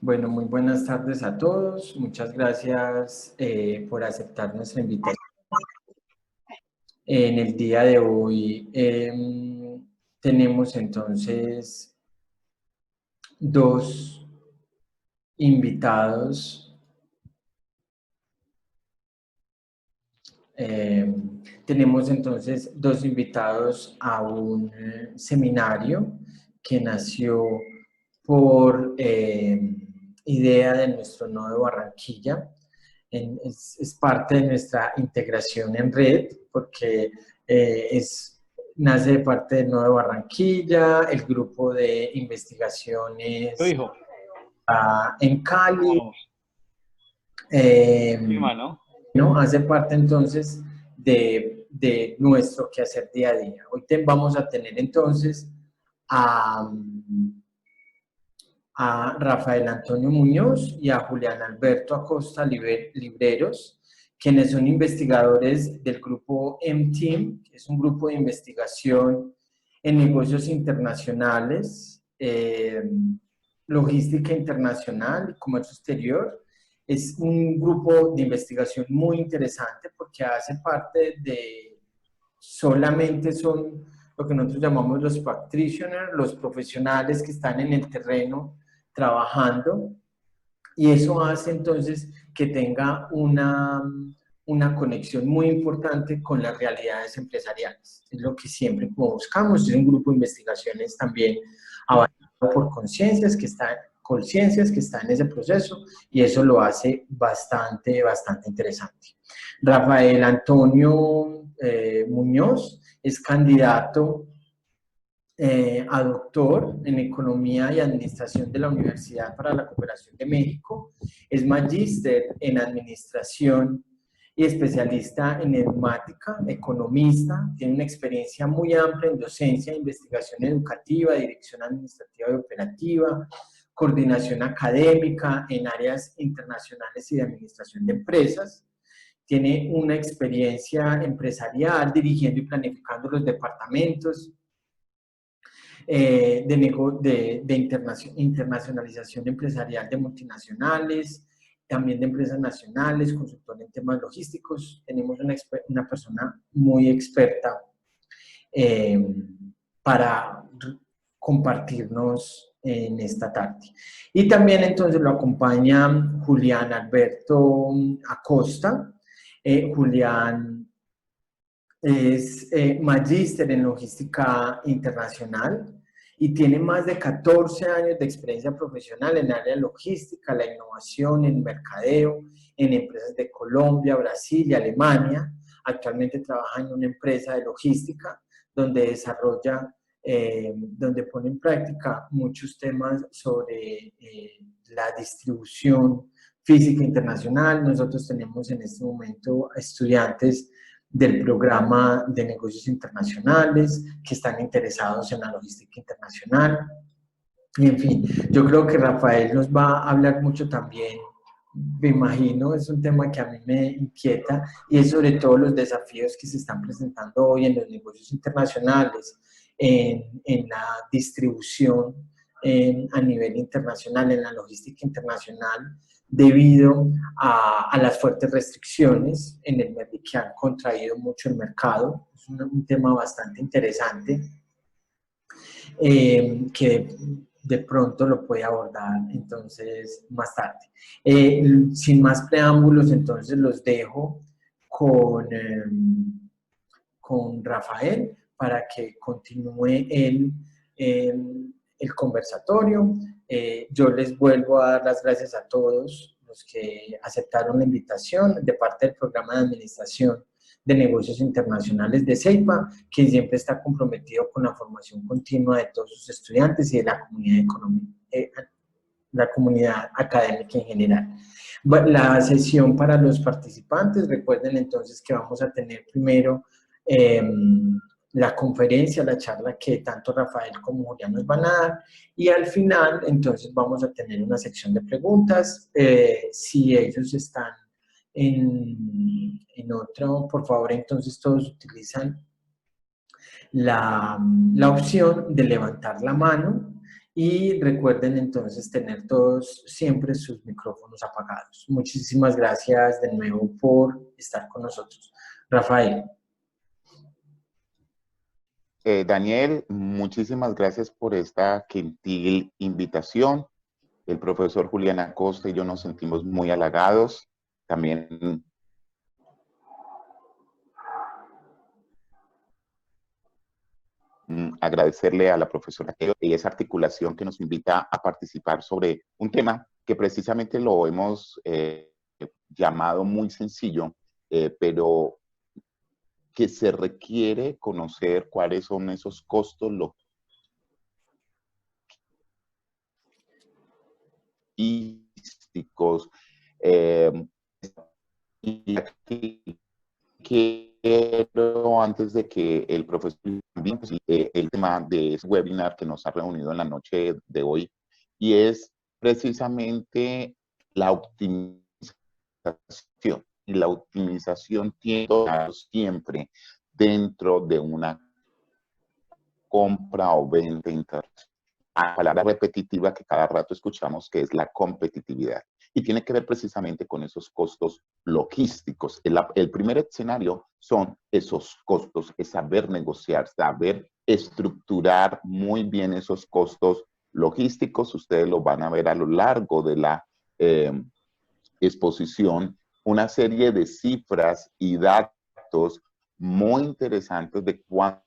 Bueno, muy buenas tardes a todos. Muchas gracias por aceptar nuestra invitación. En el día de hoy tenemos entonces dos invitados. Tenemos entonces dos invitados a un seminario que nació por idea de nuestro nodo de Barranquilla. Es parte de nuestra integración en red, porque nace de parte del nodo de Barranquilla, el grupo de investigaciones en Cali. ¿No? Hace parte entonces de nuestro quehacer día a día. Hoy vamos a tener entonces a Rafael Antonio Muñoz y a Julián Alberto Acosta Libreros, quienes son investigadores del grupo M-Team, que es un grupo de investigación en negocios internacionales, logística internacional y comercio exterior. Es un grupo de investigación muy interesante porque hace parte de, solamente son lo que nosotros llamamos los practitioners, los profesionales que están en el terreno trabajando, y eso hace entonces que tenga una conexión muy importante con las realidades empresariales. Es lo que siempre buscamos. Es un grupo de investigaciones también avalado por conciencias que están en ese proceso, y eso lo hace bastante interesante. Rafael Antonio Muñoz es candidato a doctor en Economía y Administración de la Universidad para la Cooperación de México. Es magíster en Administración y especialista en neumática, economista. Tiene una experiencia muy amplia en docencia, investigación educativa, dirección administrativa y operativa, coordinación académica en áreas internacionales y de administración de empresas. Tiene una experiencia empresarial dirigiendo y planificando los departamentos internacionalización empresarial de multinacionales, también de empresas nacionales, consultor en temas logísticos. Tenemos una persona muy experta para compartirnos en esta tarde. Y también entonces lo acompaña Julián Alberto Acosta. Julián es magíster en logística internacional y tiene más de 14 años de experiencia profesional en el área de logística, la innovación, en mercadeo, en empresas de Colombia, Brasil y Alemania. Actualmente trabaja en una empresa de logística donde desarrolla, donde pone en práctica muchos temas sobre la distribución física internacional. Nosotros tenemos en este momento estudiantes del programa de negocios internacionales que están interesados en la logística internacional. Y en fin, yo creo que Rafael nos va a hablar mucho también, me imagino, es un tema que a mí me inquieta, y es sobre todo los desafíos que se están presentando hoy en los negocios internacionales, en la distribución a nivel internacional, en la logística internacional, debido a las fuertes restricciones en el que han contraído mucho el mercado. Es un tema bastante interesante que de pronto lo puede abordar entonces más tarde. Sin más preámbulos, entonces los dejo con Rafael para que continúe el conversatorio. Yo les vuelvo a dar las gracias a todos los que aceptaron la invitación de parte del programa de administración de negocios internacionales de CEIPA, que siempre está comprometido con la formación continua de todos sus estudiantes y de la comunidad académica en general. La sesión para los participantes, recuerden entonces que vamos a tener primero la conferencia, la charla que tanto Rafael como Julián nos van a dar, y al final entonces vamos a tener una sección de preguntas. Si ellos están en otro, por favor, entonces todos utilizan la opción de levantar la mano, y recuerden entonces tener todos siempre sus micrófonos apagados. Muchísimas gracias de nuevo por estar con nosotros. Rafael. Daniel, muchísimas gracias por esta gentil invitación. El profesor Julián Acosta y yo nos sentimos muy halagados. También agradecerle a la profesora y esa articulación que nos invita a participar sobre un tema que precisamente lo hemos llamado muy sencillo, pero que se requiere conocer cuáles son esos costos logísticos. Y aquí quiero, antes de que el profesor el tema de ese webinar que nos ha reunido en la noche de hoy, y es precisamente la optimización. Y la optimización tiene siempre dentro de una compra o venta internacional. La palabra repetitiva que cada rato escuchamos, que es la competitividad. Y tiene que ver precisamente con esos costos logísticos. El primer escenario son esos costos, es saber negociar, saber estructurar muy bien esos costos logísticos. Ustedes lo van a ver a lo largo de la exposición, una serie de cifras y datos muy interesantes de cuánto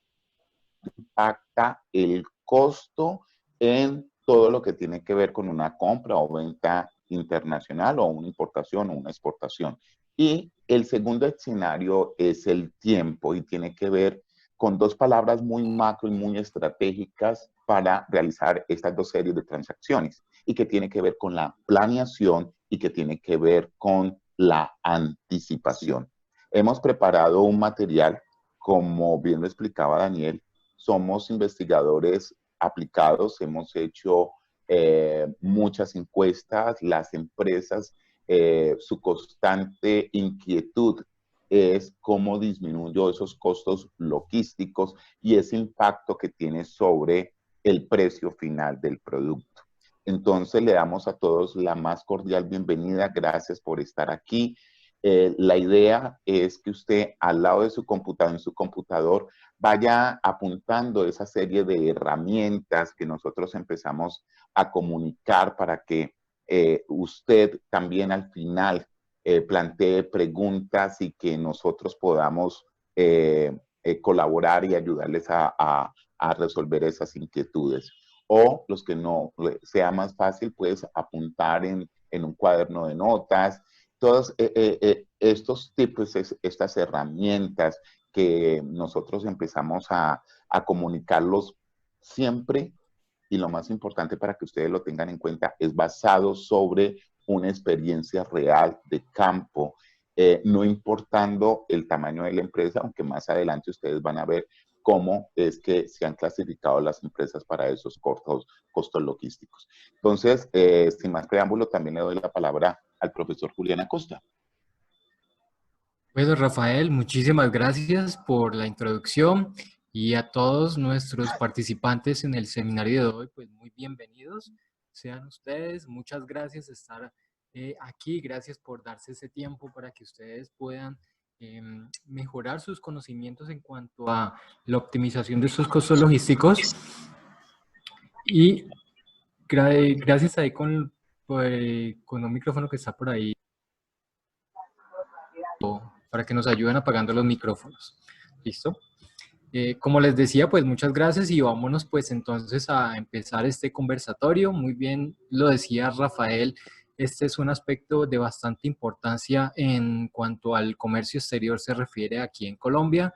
impacta el costo en todo lo que tiene que ver con una compra o venta internacional o una importación o una exportación. Y el segundo escenario es el tiempo y tiene que ver con dos palabras muy macro y muy estratégicas para realizar estas dos series de transacciones y que tiene que ver con la planeación y que tiene que ver con la anticipación. Hemos preparado un material, como bien lo explicaba Daniel. Somos investigadores aplicados, hemos hecho muchas encuestas, las empresas, su constante inquietud es cómo disminuyo esos costos logísticos y ese impacto que tiene sobre el precio final del producto. Entonces le damos a todos la más cordial bienvenida, gracias por estar aquí. La idea es que usted al lado de su computador, en su computador, vaya apuntando esa serie de herramientas que nosotros empezamos a comunicar para que usted también al final plantee preguntas y que nosotros podamos colaborar y ayudarles a resolver esas inquietudes. O los que no sea más fácil, pues apuntar en un cuaderno de notas. Todos estos tipos, estas herramientas que nosotros empezamos a comunicarlos siempre, y lo más importante para que ustedes lo tengan en cuenta, es basado sobre una experiencia real de campo, no importando el tamaño de la empresa, aunque más adelante ustedes van a ver cómo es que se han clasificado las empresas para esos costos logísticos. Entonces, sin más preámbulo, también le doy la palabra al profesor Julián Acosta. Bueno, Rafael, muchísimas gracias por la introducción y a todos nuestros participantes en el seminario de hoy, pues muy bienvenidos sean ustedes. Muchas gracias por estar aquí, gracias por darse ese tiempo para que ustedes puedan mejorar sus conocimientos en cuanto a la optimización de sus costos logísticos. Y gracias ahí con un micrófono que está por ahí, para que nos ayuden apagando los micrófonos. ¿Listo? Como les decía, pues muchas gracias y vámonos pues entonces a empezar este conversatorio. Muy bien lo decía Rafael, este es un aspecto de bastante importancia en cuanto al comercio exterior se refiere aquí en Colombia.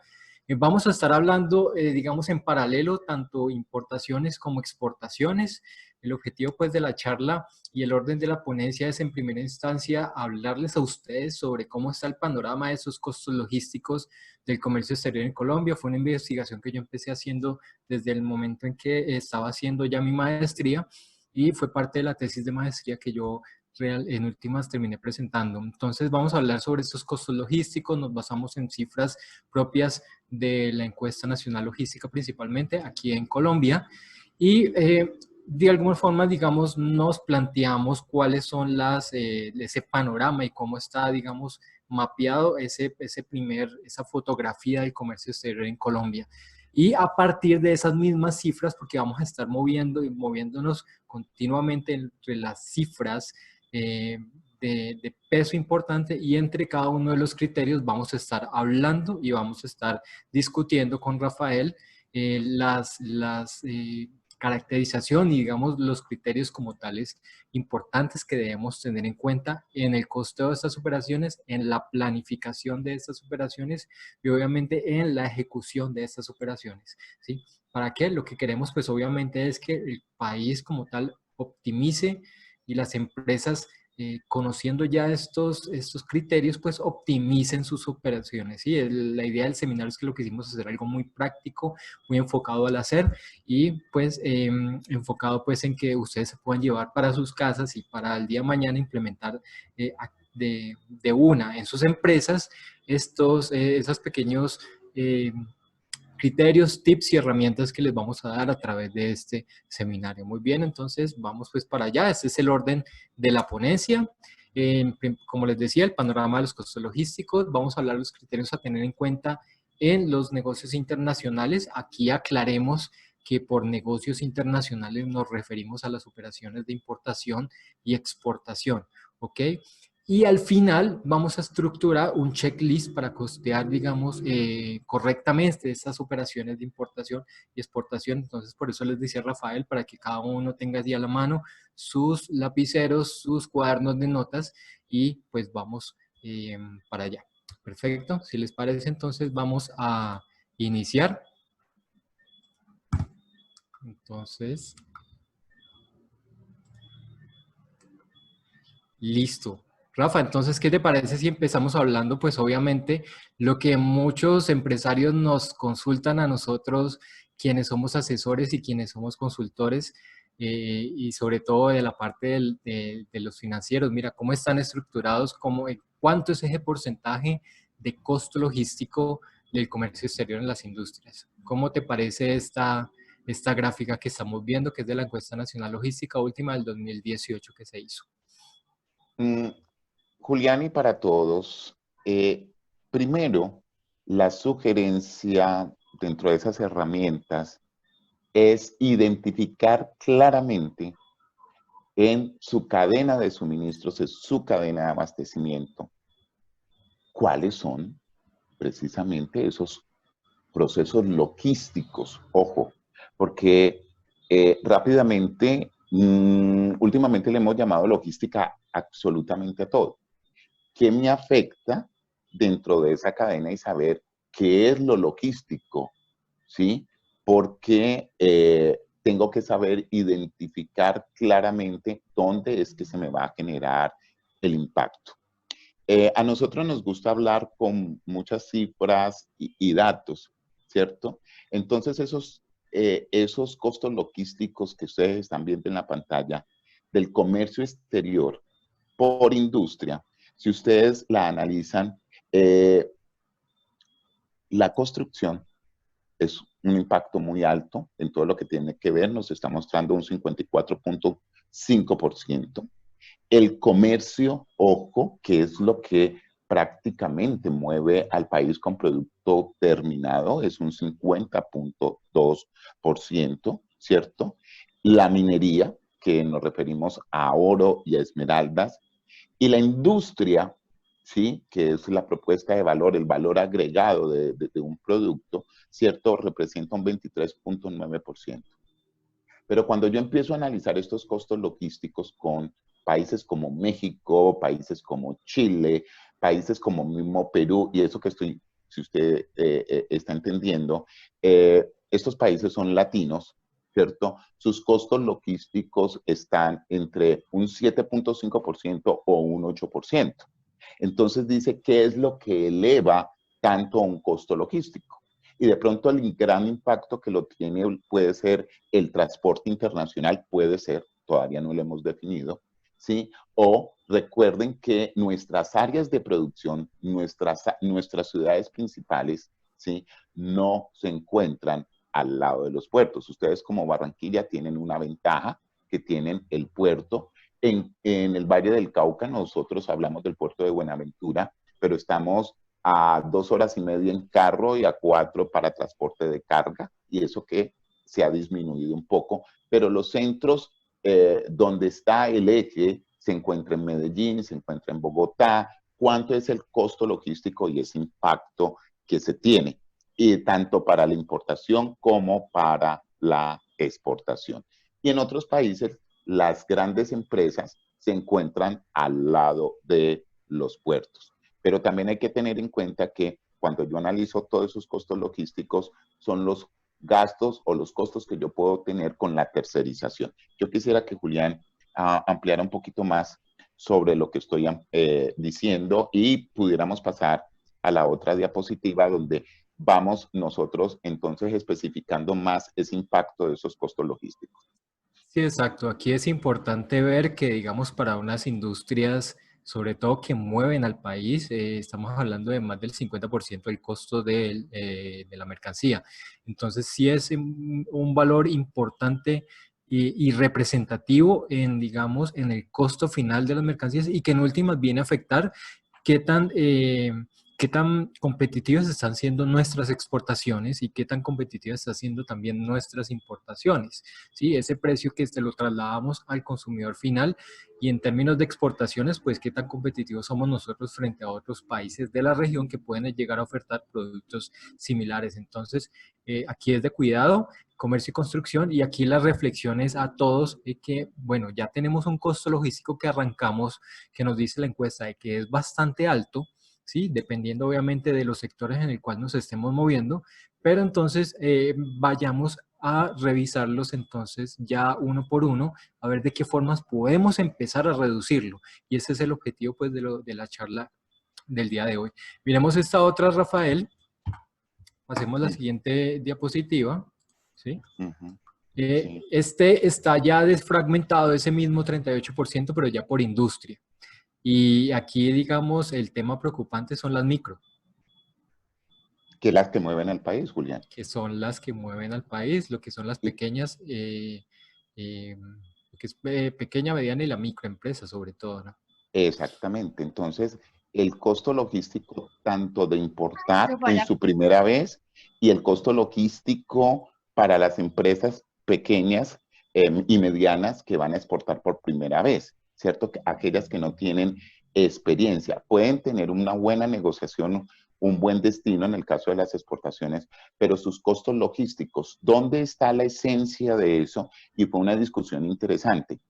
Vamos a estar hablando, digamos, en paralelo, tanto importaciones como exportaciones. El objetivo pues de la charla y el orden de la ponencia es en primera instancia hablarles a ustedes sobre cómo está el panorama de esos costos logísticos del comercio exterior en Colombia. Fue una investigación que yo empecé haciendo desde el momento en que estaba haciendo ya mi maestría y fue parte de la tesis de maestría que yo en últimas terminé presentando. Entonces vamos a hablar sobre estos costos logísticos, nos basamos en cifras propias de la encuesta nacional logística principalmente aquí en Colombia y de alguna forma, digamos, nos planteamos cuáles son ese panorama y cómo está, digamos, mapeado esa fotografía del comercio exterior en Colombia. Y a partir de esas mismas cifras, porque vamos a estar moviéndonos continuamente entre las cifras de peso importante, y entre cada uno de los criterios vamos a estar hablando y vamos a estar discutiendo con Rafael caracterización y, digamos, los criterios como tales importantes que debemos tener en cuenta en el costeo de estas operaciones, en la planificación de estas operaciones y obviamente en la ejecución de estas operaciones, ¿sí? ¿Para qué? Lo que queremos, pues obviamente, es que el país como tal optimice y las empresas, conociendo ya estos criterios, pues optimicen sus operaciones, ¿sí? La idea del seminario es que lo que hicimos es hacer algo muy práctico, muy enfocado al hacer y pues enfocado pues en que ustedes se puedan llevar para sus casas y para el día de mañana implementar de una en sus empresas esos pequeños criterios, tips y herramientas que les vamos a dar a través de este seminario. Muy bien, entonces vamos pues para allá. Este es el orden de la ponencia. Como les decía, el panorama de los costos logísticos. Vamos a hablar de los criterios a tener en cuenta en los negocios internacionales. Aquí aclaremos que por negocios internacionales nos referimos a las operaciones de importación y exportación, ¿ok? Y al final vamos a estructurar un checklist para costear, digamos, correctamente estas operaciones de importación y exportación. Entonces, por eso les decía Rafael, para que cada uno tenga allí a la mano sus lapiceros, sus cuadernos de notas y pues vamos para allá. Perfecto. Si les parece, entonces vamos a iniciar. Entonces, listo. Rafa, entonces, ¿qué te parece si empezamos hablando? Pues obviamente lo que muchos empresarios nos consultan a nosotros, quienes somos asesores y quienes somos consultores, y sobre todo de la parte de los financieros. Mira, ¿cómo están estructurados? ¿Cuánto es ese porcentaje de costo logístico del comercio exterior en las industrias? ¿Cómo te parece esta gráfica que estamos viendo, que es de la encuesta nacional logística última del 2018 que se hizo? Julián, y para todos, primero, la sugerencia dentro de esas herramientas es identificar claramente en su cadena de suministros, en su cadena de abastecimiento, cuáles son precisamente esos procesos logísticos. Ojo, porque rápidamente, últimamente le hemos llamado logística absolutamente a todo. ¿Qué me afecta dentro de esa cadena y saber qué es lo logístico? ¿Sí? Porque tengo que saber identificar claramente dónde es que se me va a generar el impacto. A nosotros nos gusta hablar con muchas cifras y datos, ¿cierto? Entonces esos costos logísticos que ustedes están viendo en la pantalla del comercio exterior por industria, si ustedes la analizan, la construcción es un impacto muy alto en todo lo que tiene que ver, nos está mostrando un 54.5%. El comercio, ojo, que es lo que prácticamente mueve al país con producto terminado, es un 50.2%, ¿cierto? La minería, que nos referimos a oro y a esmeraldas, y la industria, ¿sí? Que es la propuesta de valor, el valor agregado de un producto, ¿cierto? Representa un 23.9%. Pero cuando yo empiezo a analizar estos costos logísticos con países como México, países como Chile, países como mismo Perú, y eso que estoy, si usted está entendiendo, estos países son latinos, ¿cierto? Sus costos logísticos están entre un 7.5% o un 8%. Entonces dice, ¿qué es lo que eleva tanto un costo logístico? Y de pronto el gran impacto que lo tiene puede ser el transporte internacional, puede ser, todavía no lo hemos definido, ¿sí? O recuerden que nuestras áreas de producción, nuestras ciudades principales, ¿sí? No se encuentran al lado de los puertos. Ustedes como Barranquilla tienen una ventaja, que tienen el puerto. En el Valle del Cauca nosotros hablamos del puerto de Buenaventura, pero estamos a 2 horas y media en carro y a 4 para transporte de carga, y eso que se ha disminuido un poco, pero los centros donde está el eje se encuentra en Medellín, se encuentra en Bogotá. ¿Cuánto es el costo logístico y ese impacto que se tiene? Y tanto para la importación como para la exportación. Y en otros países, las grandes empresas se encuentran al lado de los puertos. Pero también hay que tener en cuenta que cuando yo analizo todos esos costos logísticos, son los gastos o los costos que yo puedo tener con la tercerización. Yo quisiera que Julián ampliara un poquito más sobre lo que estoy diciendo y pudiéramos pasar a la otra diapositiva donde vamos nosotros entonces especificando más ese impacto de esos costos logísticos. Sí, exacto. Aquí es importante ver que, digamos, para unas industrias, sobre todo que mueven al país, estamos hablando de más del 50% del costo de la mercancía. Entonces, sí es un valor importante y representativo en, digamos, en el costo final de las mercancías y que en últimas viene a afectar qué qué tan competitivas están siendo nuestras exportaciones y qué tan competitivas están siendo también nuestras importaciones. ¿Sí? Ese precio que lo trasladamos al consumidor final y en términos de exportaciones, pues qué tan competitivos somos nosotros frente a otros países de la región que pueden llegar a ofertar productos similares. Entonces, aquí es de cuidado, comercio y construcción, y aquí las reflexiones a todos que, bueno, ya tenemos un costo logístico que arrancamos, que nos dice la encuesta de que es bastante alto, ¿sí? Dependiendo obviamente de los sectores en el cual nos estemos moviendo, pero entonces vayamos a revisarlos entonces ya uno por uno, a ver de qué formas podemos empezar a reducirlo. Y ese es el objetivo pues de la charla del día de hoy. Miremos esta otra, Rafael. Hacemos la siguiente diapositiva, ¿sí? Sí. Este está ya desfragmentado, ese mismo 38%, pero ya por industria. Y aquí, digamos, el tema preocupante son las micro. ¿Qué las que mueven al país, Julián? Que son las que mueven al país, lo que son las pequeñas, lo que es pequeña, mediana y la microempresa sobre todo, ¿no? Exactamente. Entonces, el costo logístico tanto de importar en su primera vez y el costo logístico para las empresas pequeñas y medianas que van a exportar por primera vez, ¿cierto? Aquellas que no tienen experiencia pueden tener una buena negociación, un buen destino en el caso de las exportaciones, pero sus costos logísticos, ¿dónde está la esencia de eso? Y fue una discusión interesante,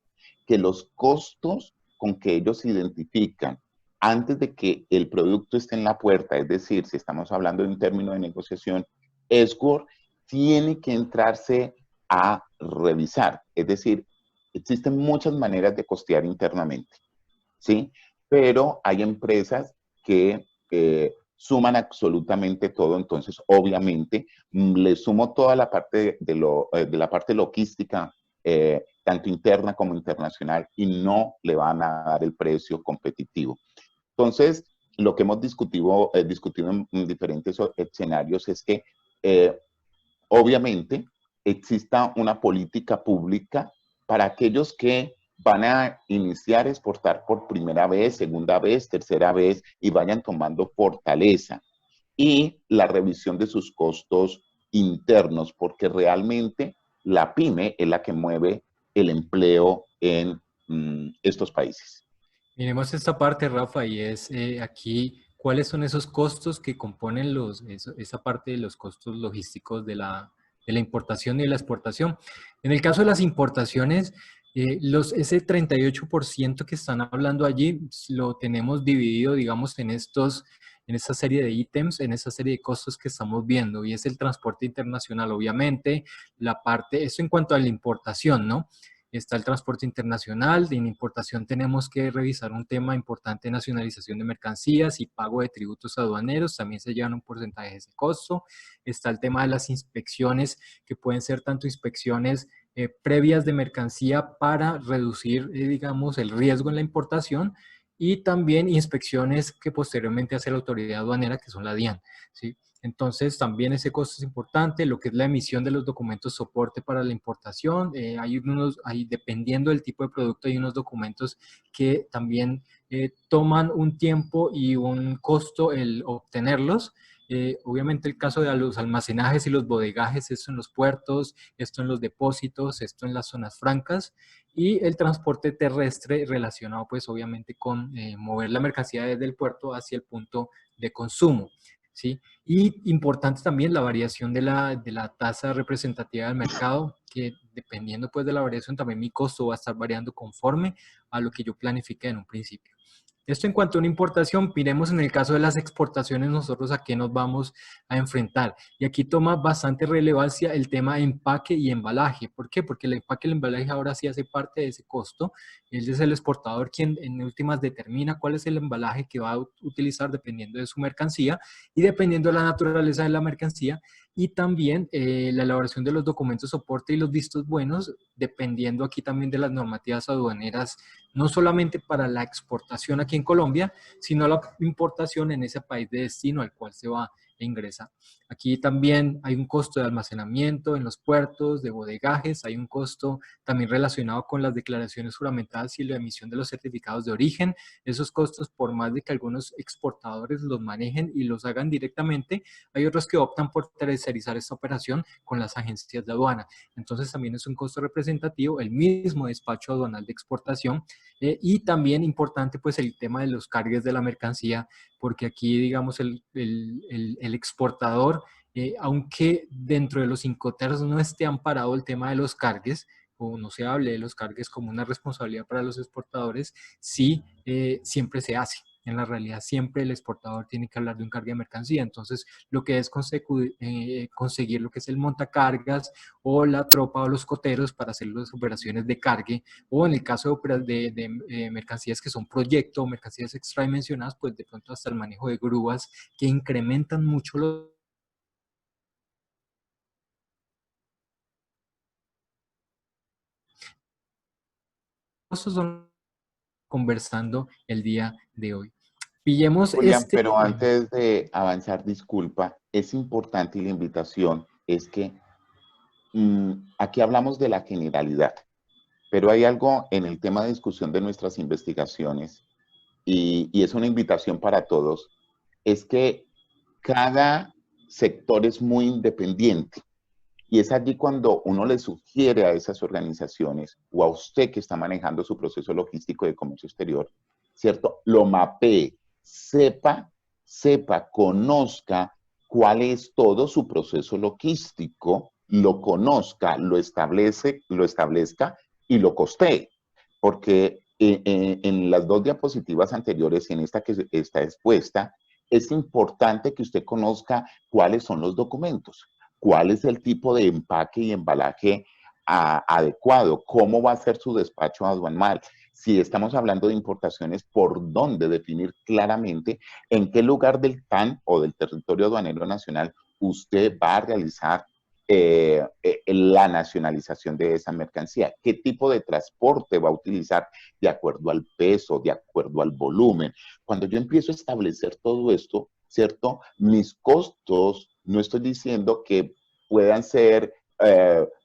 que los costos con que ellos se identifican antes de que el producto esté en la puerta, es decir, si estamos hablando de un término de negociación, ESCOR tiene que entrarse a revisar. Es decir, existen muchas maneras de costear internamente, ¿sí? Pero hay empresas que suman absolutamente todo, entonces obviamente le sumo toda la parte de la parte logística, tanto interna como internacional, y no le van a dar el precio competitivo. Entonces, lo que hemos discutido en diferentes escenarios es que obviamente exista una política pública para aquellos que van a iniciar a exportar por primera vez, segunda vez, tercera vez y vayan tomando fortaleza. Y la revisión de sus costos internos, porque realmente la pyme es la que mueve el empleo en estos países. Miremos esta parte, Rafa, y es aquí, ¿cuáles son esos costos que componen esa parte de los costos logísticos de la importación y de la exportación? En el caso de las importaciones, ese 38% que están hablando allí, lo tenemos dividido, digamos, en esta serie de ítems, en esa serie de costos que estamos viendo, y es el transporte internacional, obviamente, la parte, eso en cuanto a la importación, ¿no? Está el transporte internacional, en importación tenemos que revisar un tema importante de nacionalización de mercancías y pago de tributos aduaneros, también se llevan un porcentaje de ese costo. Está el tema de las inspecciones, que pueden ser tanto inspecciones previas de mercancía para reducir, digamos, el riesgo en la importación, y también inspecciones que posteriormente hace la autoridad aduanera, que son la DIAN, ¿sí? Entonces, también ese costo es importante, lo que es la emisión de los documentos soporte para la importación. Dependiendo del tipo de producto, hay unos documentos que también toman un tiempo y un costo el obtenerlos. Obviamente el caso de los almacenajes y los bodegajes, esto en los puertos, esto en los depósitos, esto en las zonas francas, y el transporte terrestre relacionado pues obviamente con mover la mercancía desde el puerto hacia el punto de consumo, ¿sí? Y importante también la variación de la tasa representativa del mercado, que dependiendo pues de la variación también mi costo va a estar variando conforme a lo que yo planifiqué en un principio. Esto en cuanto a una importación, miremos en el caso de las exportaciones nosotros a qué nos vamos a enfrentar. Y aquí toma bastante relevancia el tema de empaque y embalaje. ¿Por qué? Porque el empaque y el embalaje ahora sí hace parte de ese costo. Él es el exportador quien en últimas determina cuál es el embalaje que va a utilizar dependiendo de su mercancía y dependiendo de la naturaleza de la mercancía. Y también la elaboración de los documentos soporte y los vistos buenos, dependiendo aquí también de las normativas aduaneras, no solamente para la exportación aquí en Colombia, sino la importación en ese país de destino al cual se va a ingresar. Aquí también hay un costo de almacenamiento en los puertos, de bodegajes, hay un costo también relacionado con las declaraciones juramentadas y la emisión de los certificados de origen. Esos costos, por más de que algunos exportadores los manejen y los hagan directamente, hay otros que optan por tercerizar esta operación con las agencias de aduana. Entonces también es un costo representativo, el mismo despacho aduanal de exportación. Y también importante pues el tema de los cargues de la mercancía, porque aquí digamos el exportador, aunque dentro de los Incoterms no esté amparado el tema de los cargues, o no se hable de los cargues como una responsabilidad para los exportadores, sí siempre se hace. En la realidad siempre el exportador tiene que hablar de un cargue de mercancía. Entonces lo que es conseguir lo que es el montacargas o la tropa o los coteros para hacer las operaciones de cargue, o en el caso de mercancías que son proyecto o mercancías extradimensionadas, pues de pronto hasta el manejo de grúas que incrementan mucho los costos, son conversando el día de hoy. Pillemos Julián, pero antes de avanzar, disculpa, es importante y la invitación es que aquí hablamos de la generalidad, pero hay algo en el tema de discusión de nuestras investigaciones y es una invitación para todos, es que cada sector es muy independiente y es allí cuando uno le sugiere a esas organizaciones o a usted que está manejando su proceso logístico de comercio exterior, ¿cierto? Lo mapee, conozca cuál es todo su proceso logístico, lo conozca, lo establezca y lo costee. Porque en las dos diapositivas anteriores y en esta que está expuesta, es importante que usted conozca cuáles son los documentos, cuál es el tipo de empaque y embalaje adecuado, cómo va a ser su despacho aduanal. Si estamos hablando de importaciones, por dónde definir claramente en qué lugar del TAN o del territorio aduanero nacional usted va a realizar la nacionalización de esa mercancía, qué tipo de transporte va a utilizar de acuerdo al peso, de acuerdo al volumen. Cuando yo empiezo a establecer todo esto, ¿cierto? Mis costos, no estoy diciendo que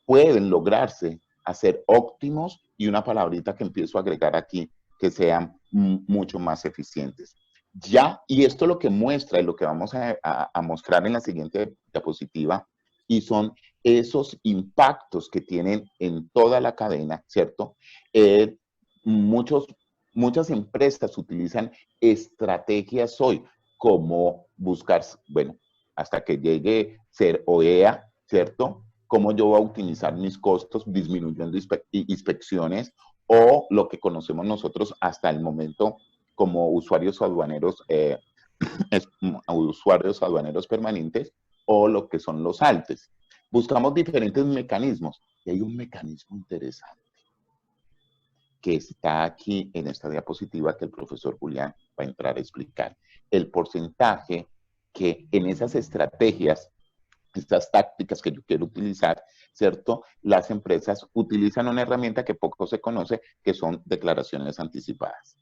pueden lograrse hacer óptimos y una palabrita que empiezo a agregar aquí, que sean mucho más eficientes. Ya, y esto lo que muestra y lo que vamos a mostrar en la siguiente diapositiva, y son esos impactos que tienen en toda la cadena, ¿cierto? Muchas empresas utilizan estrategias hoy como buscar, bueno, hasta que llegue ser OEA, ¿cierto? Cómo yo voy a optimizar mis costos disminuyendo inspecciones o lo que conocemos nosotros hasta el momento como usuarios aduaneros, usuarios aduaneros permanentes o lo que son los ALTES. Buscamos diferentes mecanismos y hay un mecanismo interesante que está aquí en esta diapositiva que el profesor Julián va a entrar a explicar. El porcentaje que en esas estrategias, estas tácticas que yo quiero utilizar, ¿cierto? Las empresas utilizan una herramienta que poco se conoce, que son declaraciones anticipadas.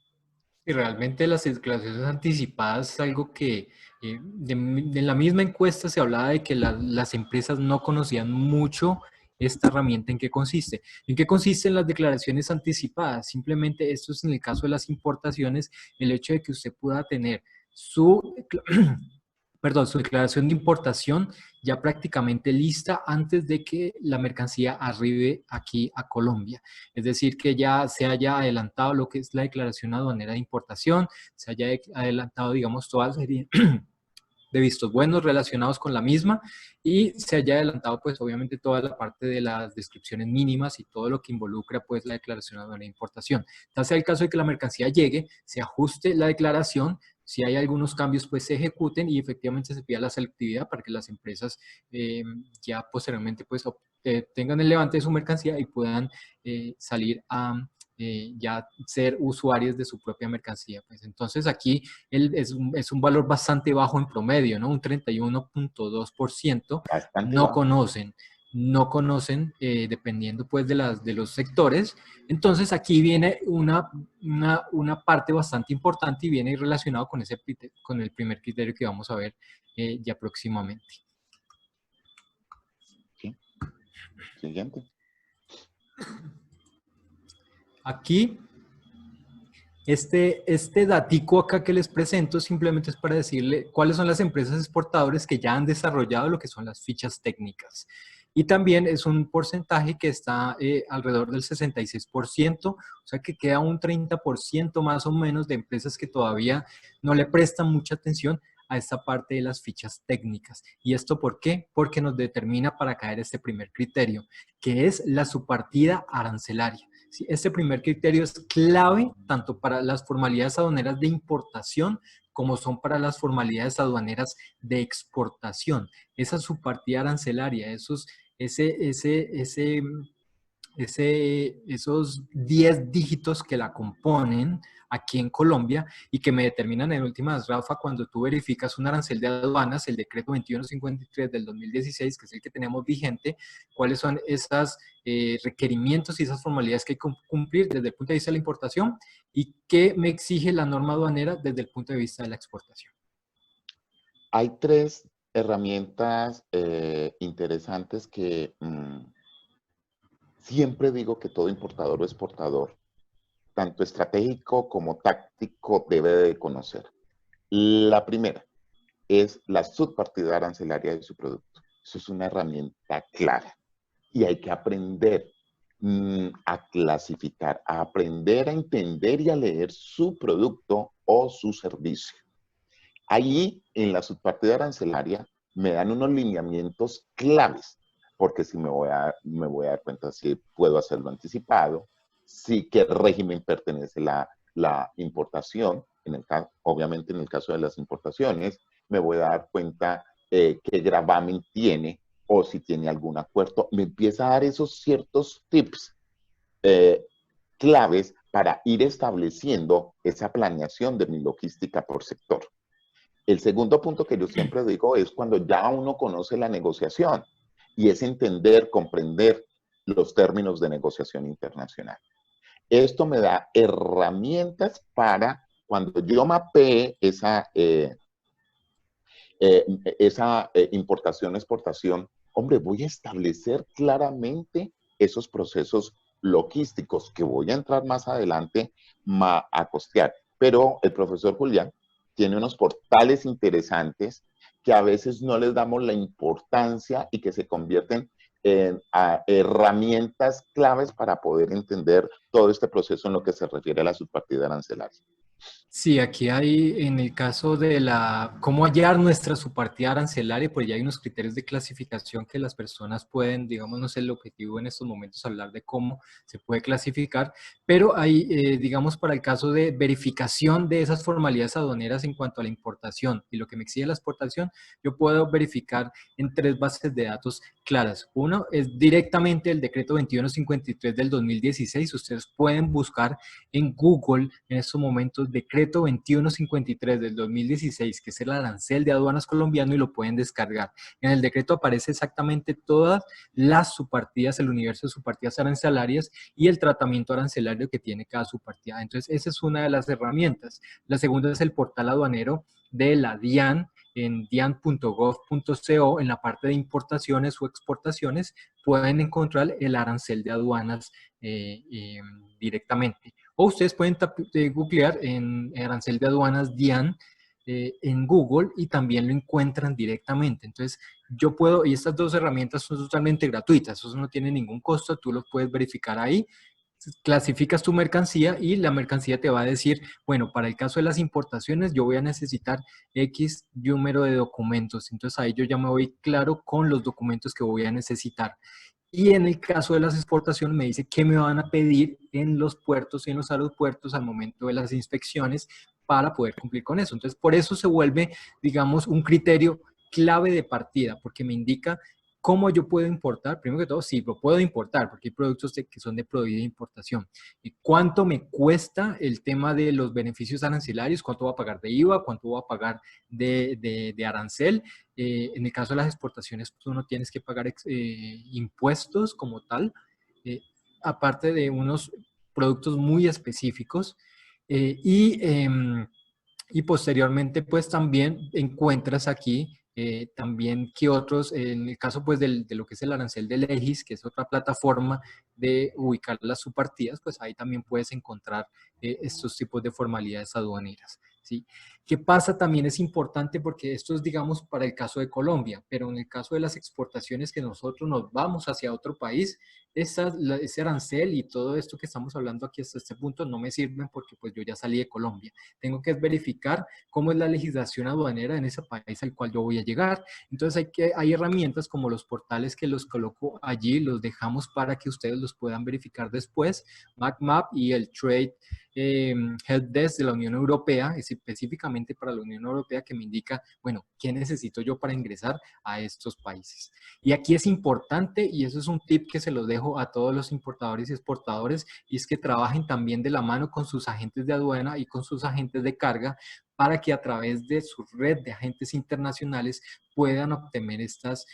Y realmente las declaraciones anticipadas es algo que de la misma encuesta se hablaba de que las empresas no conocían mucho esta herramienta en qué consiste. ¿En qué consisten las declaraciones anticipadas? Simplemente esto es en el caso de las importaciones, el hecho de que usted pueda tener su, perdón, su declaración de importación ya prácticamente lista antes de que la mercancía arribe aquí a Colombia. Es decir, que ya se haya adelantado lo que es la declaración aduanera de importación, se haya adelantado, digamos, toda la serie de vistos buenos relacionados con la misma y se haya adelantado, pues, obviamente toda la parte de las descripciones mínimas y todo lo que involucra, pues, la declaración aduanera de importación. Tal sea el caso de que la mercancía llegue, se ajuste la declaración, si hay algunos cambios, pues se ejecuten y efectivamente se pida la selectividad para que las empresas ya posteriormente, pues, tengan el levante de su mercancía y puedan salir a ya ser usuarios de su propia mercancía. Pues entonces aquí es un valor bastante bajo en promedio, ¿no? Un 31.2%. Bastante No bajo. conocen, dependiendo pues de los sectores. Entonces aquí viene una parte bastante importante y viene relacionado con, con el primer criterio que vamos a ver ya próximamente. Sí. Siguiente. Aquí, este datico acá que les presento simplemente es para decirle cuáles son las empresas exportadoras que ya han desarrollado lo que son las fichas técnicas. Y también es un porcentaje que está alrededor del 66%, o sea que queda un 30% más o menos de empresas que todavía no le prestan mucha atención a esta parte de las fichas técnicas. ¿Y esto por qué? Porque nos determina para caer este primer criterio, que es la subpartida arancelaria. ¿Sí? Este primer criterio es clave tanto para las formalidades aduaneras de importación como son para las formalidades aduaneras de exportación. Esa subpartida arancelaria, esos 10 dígitos que la componen aquí en Colombia y que me determinan en últimas, Rafa, cuando tú verificas un arancel de aduanas, el decreto 2153 del 2016, que es el que tenemos vigente, cuáles son esos requerimientos y esas formalidades que hay que cumplir desde el punto de vista de la importación y qué me exige la norma aduanera desde el punto de vista de la exportación. Hay tres herramientas interesantes que siempre digo que todo importador o exportador, tanto estratégico como táctico, debe de conocer. La primera es la subpartida arancelaria de su producto. Eso es una herramienta clara y hay que aprender a clasificar, a aprender a entender y a leer su producto o su servicio. Allí, en la subpartida arancelaria, me dan unos lineamientos claves, porque si me voy a dar cuenta si puedo hacerlo anticipado, si qué régimen pertenece la importación, obviamente en el caso de las importaciones, me voy a dar cuenta qué gravamen tiene o si tiene algún acuerdo. Me empieza a dar esos ciertos tips claves para ir estableciendo esa planeación de mi logística por sector. El segundo punto que yo siempre digo es cuando ya uno conoce la negociación y es entender, comprender los términos de negociación internacional. Esto me da herramientas para cuando yo mapee esa importación, exportación, hombre, voy a establecer claramente esos procesos logísticos que voy a entrar más adelante a costear. Pero el profesor Julián tiene unos portales interesantes que a veces no les damos la importancia y que se convierten en herramientas claves para poder entender todo este proceso en lo que se refiere a la subpartida arancelaria. Sí, aquí hay, en el caso de cómo hallar nuestra subpartida arancelaria, pues ya hay unos criterios de clasificación que las personas pueden, digamos, no es el objetivo en estos momentos hablar de cómo se puede clasificar, pero hay, digamos, para el caso de verificación de esas formalidades aduaneras en cuanto a la importación y lo que me exige la exportación, yo puedo verificar en 3 bases de datos claras. Uno es directamente el decreto 2153 del 2016. Ustedes pueden buscar en Google en estos momentos decreto decreto 2153 del 2016, que es el arancel de aduanas colombiano, y lo pueden descargar. En el decreto aparece exactamente todas las subpartidas, el universo de subpartidas arancelarias y el tratamiento arancelario que tiene cada subpartida. Entonces, esa es una de las herramientas. La segunda es el portal aduanero de la DIAN, en dian.gov.co, en la parte de importaciones o exportaciones, pueden encontrar el arancel de aduanas directamente. O ustedes pueden googlear en arancel de aduanas DIAN en Google y también lo encuentran directamente. Entonces, yo puedo, y estas dos herramientas son totalmente gratuitas, eso no tiene ningún costo, tú lo puedes verificar ahí. Clasificas tu mercancía y la mercancía te va a decir, bueno, para el caso de las importaciones yo voy a necesitar X número de documentos. Entonces ahí yo ya me voy claro con los documentos que voy a necesitar. Y en el caso de las exportaciones me dice qué me van a pedir en los puertos y en los aeropuertos al momento de las inspecciones para poder cumplir con eso. Entonces por eso se vuelve, digamos, un criterio clave de partida, porque me indica cómo yo puedo importar. Primero que todo, sí, lo puedo importar, porque hay productos que son de prohibida importación. ¿Y cuánto me cuesta el tema de los beneficios arancelarios? ¿Cuánto voy a pagar de IVA? ¿Cuánto voy a pagar de arancel? En el caso de las exportaciones, tú no tienes que pagar impuestos como tal, aparte de unos productos muy específicos. Y posteriormente, pues también encuentras aquí también que otros, en el caso pues de lo que es el arancel de Legis, que es otra plataforma de ubicar las subpartidas, pues ahí también puedes encontrar estos tipos de formalidades aduaneras, ¿sí? ¿Qué pasa? También es importante porque esto es, digamos, para el caso de Colombia, pero en el caso de las exportaciones que nosotros nos vamos hacia otro país, ese arancel y todo esto que estamos hablando aquí hasta este punto no me sirven porque pues yo ya salí de Colombia. Tengo que verificar cómo es la legislación aduanera en ese país al cual yo voy a llegar. Entonces hay herramientas como los portales que los coloco allí, los dejamos para que ustedes los puedan verificar después, MacMap y el Trade Help Desk de la Unión Europea, específicamente para la Unión Europea, que me indica, bueno, ¿qué necesito yo para ingresar a estos países? Y aquí es importante, y eso es un tip que se los dejo a todos los importadores y exportadores, y es que trabajen también de la mano con sus agentes de aduana y con sus agentes de carga para que a través de su red de agentes internacionales puedan obtener estas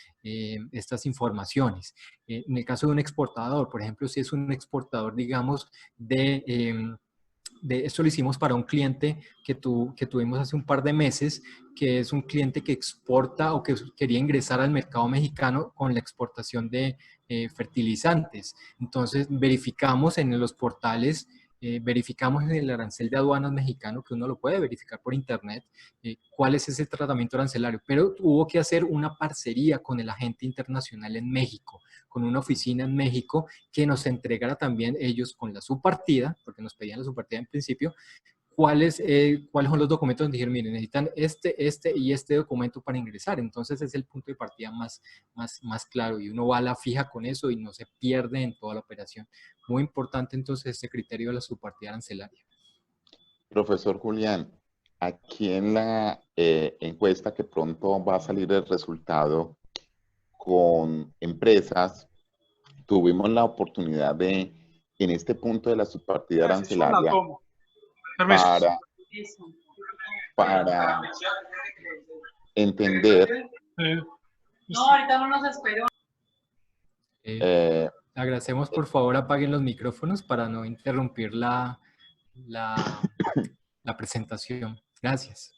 informaciones. En el caso de un exportador, por ejemplo, si es un exportador, digamos, esto lo hicimos para un cliente que tuvimos hace un par de meses, que es un cliente que exporta o que quería ingresar al mercado mexicano con la exportación de fertilizantes. Entonces verificamos en los portales, verificamos en el arancel de aduanas mexicano, que uno lo puede verificar por internet, cuál es ese tratamiento arancelario, pero hubo que hacer una parcería con el agente internacional en México, con una oficina en México que nos entregara también ellos con la subpartida, porque nos pedían la subpartida en principio, cuáles son los documentos donde dijeron, miren, necesitan este y este documento para ingresar. Entonces es el punto de partida más claro y uno va a la fija con eso y no se pierde en toda la operación. Muy importante entonces este criterio de la subpartida arancelaria. Profesor Julián, aquí en la encuesta que pronto va a salir el resultado con empresas, tuvimos la oportunidad de, en este punto de la subpartida arancelaria, para entender. No, ahorita no nos esperó. Agradecemos, por favor, apaguen los micrófonos para no interrumpir la presentación. Gracias.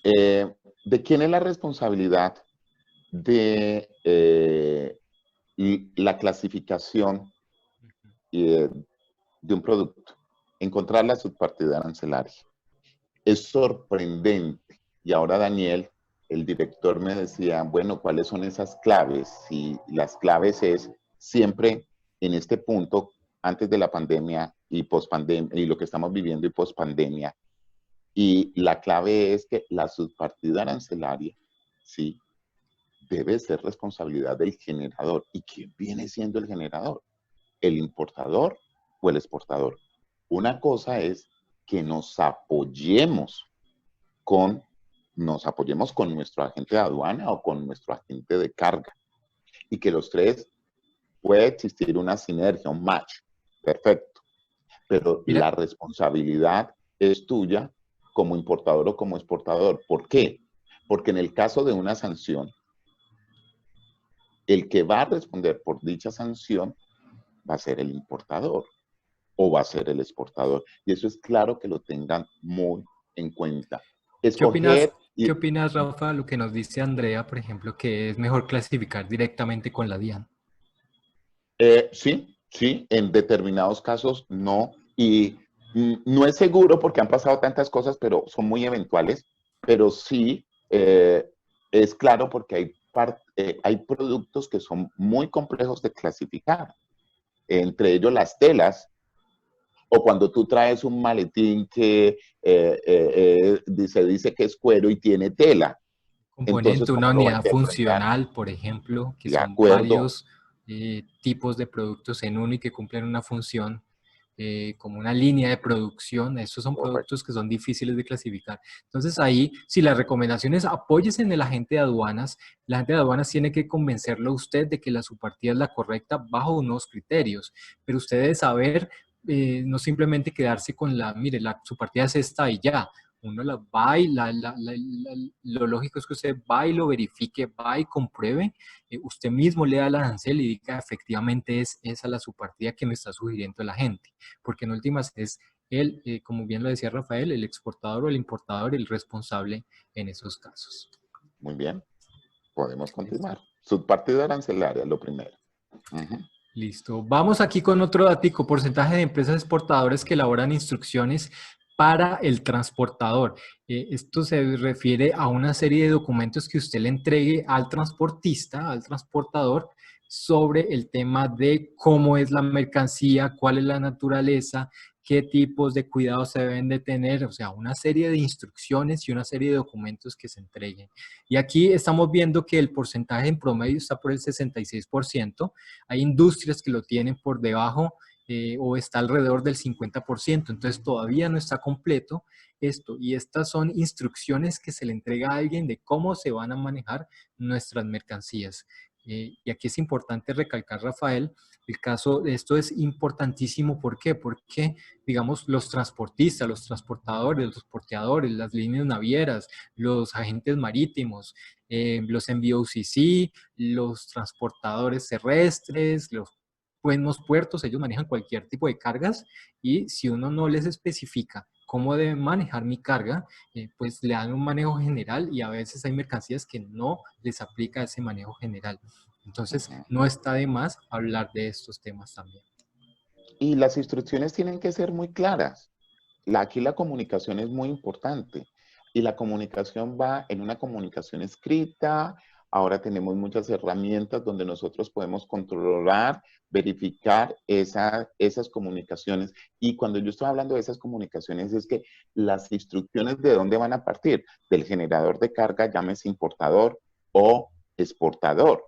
¿De quién es la responsabilidad de la clasificación de un producto? Encontrar la subpartida arancelaria. Es sorprendente. Y ahora Daniel, el director, me decía, bueno, ¿cuáles son esas claves? Y las claves es siempre en este punto, antes de la pandemia y pospandemia, y lo que estamos viviendo y pospandemia. Y la clave es que la subpartida arancelaria, ¿sí?, debe ser responsabilidad del generador. ¿Y quién viene siendo el generador? ¿El importador o el exportador? Una cosa es que nos apoyemos con nuestro agente de aduana o con nuestro agente de carga. Y que los tres puede existir una sinergia, un match. Perfecto. Pero la responsabilidad es tuya como importador o como exportador. ¿Por qué? Porque en el caso de una sanción, el que va a responder por dicha sanción va a ser el importador o va a ser el exportador. Y eso es claro que lo tengan muy en cuenta. Escoger... ¿Qué opinas, Rafa, lo que nos dice Andrea, por ejemplo, que es mejor clasificar directamente con la DIAN? Sí, sí, en determinados casos no. Y no es seguro porque han pasado tantas cosas, pero son muy eventuales. Pero sí, es claro porque hay productos que son muy complejos de clasificar. Entre ellos las telas, o cuando tú traes un maletín que se dice que es cuero y tiene tela. Entonces, Componente, una ¿cómo lo va a unidad interpretar? funcional, por ejemplo, que De son acuerdo, varios tipos de productos en uno y que cumplen una función como una línea de producción. Estos son correcto. productos que son difíciles de clasificar. Entonces ahí, si la recomendación es apóyese en el agente de aduanas, la agente de aduanas tiene que convencerlo a usted de que la subpartida es la correcta bajo unos criterios, pero usted debe saber, no simplemente quedarse con mire, su partida es esta y ya. Uno la va y lo lógico es que usted va y lo verifique, va y compruebe, usted mismo lea el arancel y diga efectivamente es esa la subpartida que me está sugiriendo la gente, porque en últimas es él, como bien lo decía Rafael, el exportador o el importador el responsable en esos casos. Muy bien, podemos Listo. continuar. Subpartida arancelaria, lo primero. Listo. Vamos aquí con otro datico, porcentaje de empresas exportadoras que elaboran instrucciones para el transportador. Esto se refiere a una serie de documentos que usted le entregue al transportista, al transportador, sobre el tema de cómo es la mercancía, cuál es la naturaleza, qué tipos de cuidados se deben de tener, o sea, una serie de instrucciones y una serie de documentos que se entreguen. Y aquí estamos viendo que el porcentaje en promedio está por el 66%. Hay industrias que lo tienen por debajo o está alrededor del 50%, entonces todavía no está completo esto. Y estas son instrucciones que se le entrega a alguien de cómo se van a manejar nuestras mercancías. Y aquí es importante recalcar, Rafael, el caso de esto es importantísimo. ¿Por qué? Porque, digamos, los transportistas, los transportadores, los porteadores, las líneas navieras, los agentes marítimos, los MVOCC, los transportadores terrestres, los buenos puertos, ellos manejan cualquier tipo de cargas y si uno no les especifica cómo deben manejar mi carga, pues le dan un manejo general y a veces hay mercancías que no les aplica ese manejo general. Entonces, no está de más hablar de estos temas también. Y las instrucciones tienen que ser muy claras. Aquí la comunicación es muy importante. Y la comunicación va en una comunicación escrita. Ahora tenemos muchas herramientas donde nosotros podemos controlar, verificar esas comunicaciones. Y cuando yo estoy hablando de esas comunicaciones es que las instrucciones de dónde van a partir, del generador de carga, llámese importador o exportador.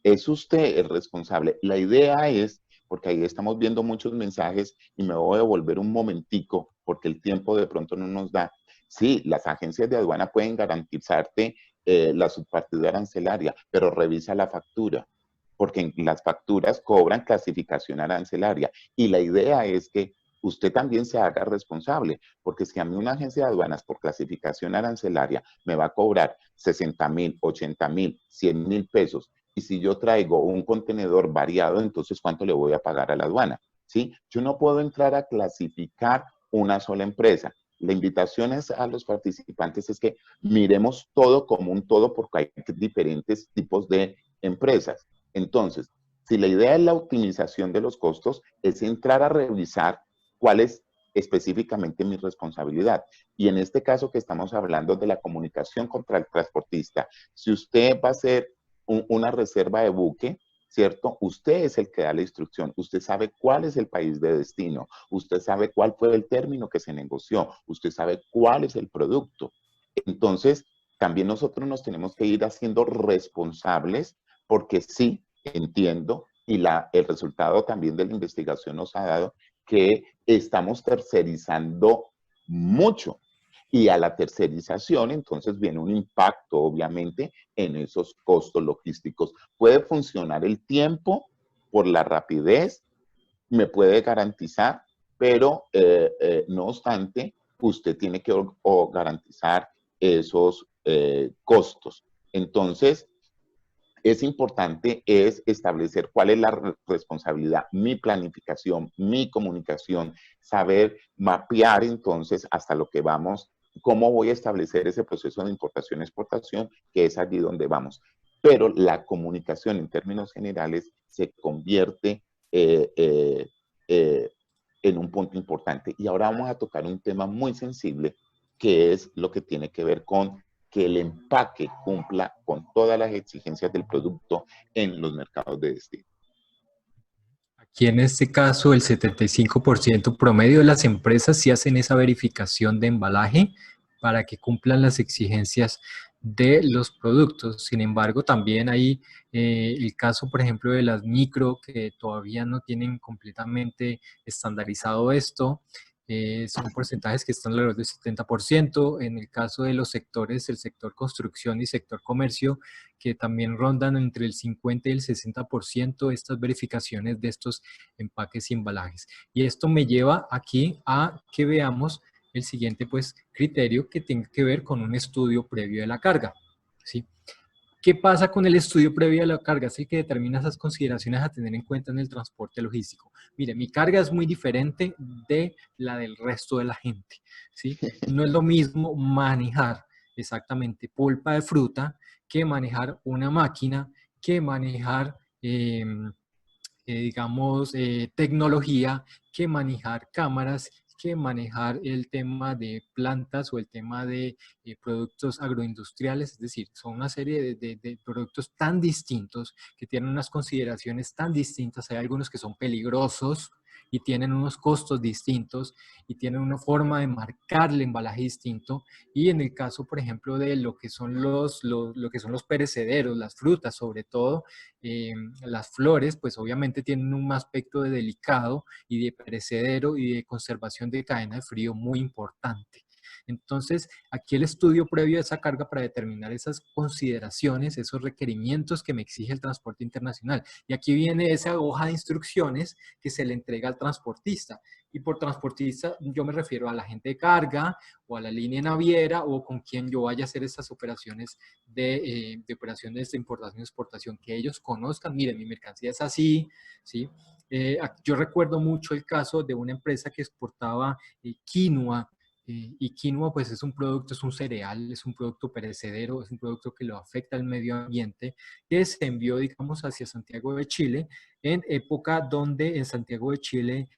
Es usted el responsable. La idea es, porque ahí estamos viendo muchos mensajes y me voy a volver un momentico porque el tiempo de pronto no nos da. Sí, las agencias de aduana pueden garantizarte la subpartida arancelaria, pero revisa la factura, porque en las facturas cobran clasificación arancelaria. Y la idea es que usted también se haga responsable, porque si a mí una agencia de aduanas por clasificación arancelaria me va a cobrar 60,000, 80,000, 100,000 pesos, y si yo traigo un contenedor variado, entonces ¿cuánto le voy a pagar a la aduana? ¿Sí? Yo no puedo entrar a clasificar una sola empresa. La invitación a los participantes es que miremos todo como un todo porque hay diferentes tipos de empresas. Entonces, si la idea es la optimización de los costos, es entrar a revisar cuál es específicamente mi responsabilidad. Y en este caso que estamos hablando de la comunicación contra el transportista, si usted va a hacer una reserva de buque, ¿cierto? Usted es el que da la instrucción, usted sabe cuál es el país de destino, usted sabe cuál fue el término que se negoció, usted sabe cuál es el producto. Entonces, también nosotros nos tenemos que ir haciendo responsables porque sí, entiendo, y el resultado también de la investigación nos ha dado que estamos tercerizando mucho. Y a la tercerización, entonces viene un impacto, obviamente, en esos costos logísticos. Puede funcionar el tiempo por la rapidez, me puede garantizar, pero no obstante, usted tiene que garantizar esos costos. Entonces, es importante establecer cuál es la responsabilidad, mi planificación, mi comunicación, saber mapear entonces hasta lo que vamos, cómo voy a establecer ese proceso de importación-exportación, que es allí donde vamos. Pero la comunicación en términos generales se convierte en un punto importante. Y ahora vamos a tocar un tema muy sensible, que es lo que tiene que ver con que el empaque cumpla con todas las exigencias del producto en los mercados de destino. Aquí en este caso el 75% promedio de las empresas sí hacen esa verificación de embalaje para que cumplan las exigencias de los productos. Sin embargo, también hay el caso, por ejemplo, de las micro que todavía no tienen completamente estandarizado esto. Son porcentajes que están alrededor del 70%. En el caso de los sectores, el sector construcción y sector comercio, que también rondan entre el 50 y el 60% estas verificaciones de estos empaques y embalajes. Y esto me lleva aquí a que veamos el siguiente pues, criterio que tiene que ver con un estudio previo de la carga, ¿sí? ¿Qué pasa con el estudio previo a la carga? Es el que determina esas consideraciones a tener en cuenta en el transporte logístico. Mire, mi carga es muy diferente de la del resto de la gente, ¿sí? No es lo mismo manejar exactamente pulpa de fruta que manejar una máquina, que manejar, digamos, tecnología, que manejar cámaras, que manejar el tema de plantas o el tema de productos agroindustriales, es decir, son una serie de productos tan distintos que tienen unas consideraciones tan distintas. Hay algunos que son peligrosos y tienen unos costos distintos y tienen una forma de marcar el embalaje distinto. Y en el caso, por ejemplo, de lo que son lo que son los perecederos, las frutas sobre todo, las flores, pues obviamente tienen un aspecto de delicado y de perecedero y de conservación de cadena de frío muy importante. Entonces, aquí el estudio previo a esa carga para determinar esas consideraciones, esos requerimientos que me exige el transporte internacional. Y aquí viene esa hoja de instrucciones que se le entrega al transportista. Y por transportista yo me refiero a la gente de carga o a la línea naviera o con quien yo vaya a hacer estas operaciones de operaciones de importación y exportación, que ellos conozcan, miren, mi mercancía es así, ¿sí? Yo recuerdo mucho el caso de una empresa que exportaba quinoa, y quinoa pues es un producto, es un cereal, es un producto perecedero, es un producto que lo afecta al medio ambiente, que se envió, digamos, hacia Santiago de Chile, en época donde en Santiago de Chile,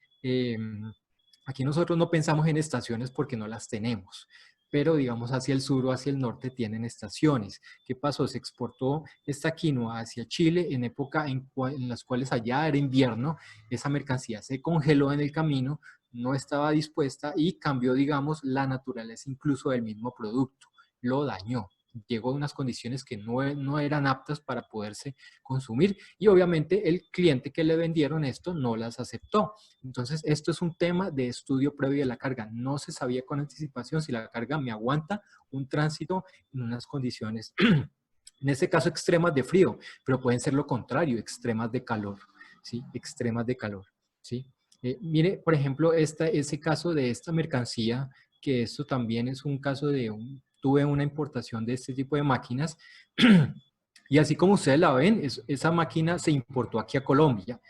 aquí nosotros no pensamos en estaciones porque no las tenemos, pero digamos hacia el sur o hacia el norte tienen estaciones. ¿Qué pasó? Se exportó esta quinoa hacia Chile en época en las cuales allá era invierno, esa mercancía se congeló en el camino, no estaba dispuesta y cambió, digamos, la naturaleza incluso del mismo producto, lo dañó. Llegó a unas condiciones que no eran aptas para poderse consumir y obviamente el cliente que le vendieron esto no las aceptó. Entonces, esto es un tema de estudio previo a la carga. No se sabía con anticipación si la carga me aguanta un tránsito en unas condiciones, en este caso extremas de frío, pero pueden ser lo contrario, extremas de calor, ¿sí? Extremas de calor, ¿sí? Mire, por ejemplo, ese caso de esta mercancía, que esto también es un caso de tuve una importación de este tipo de máquinas y así como ustedes la ven, esa máquina se importó aquí a Colombia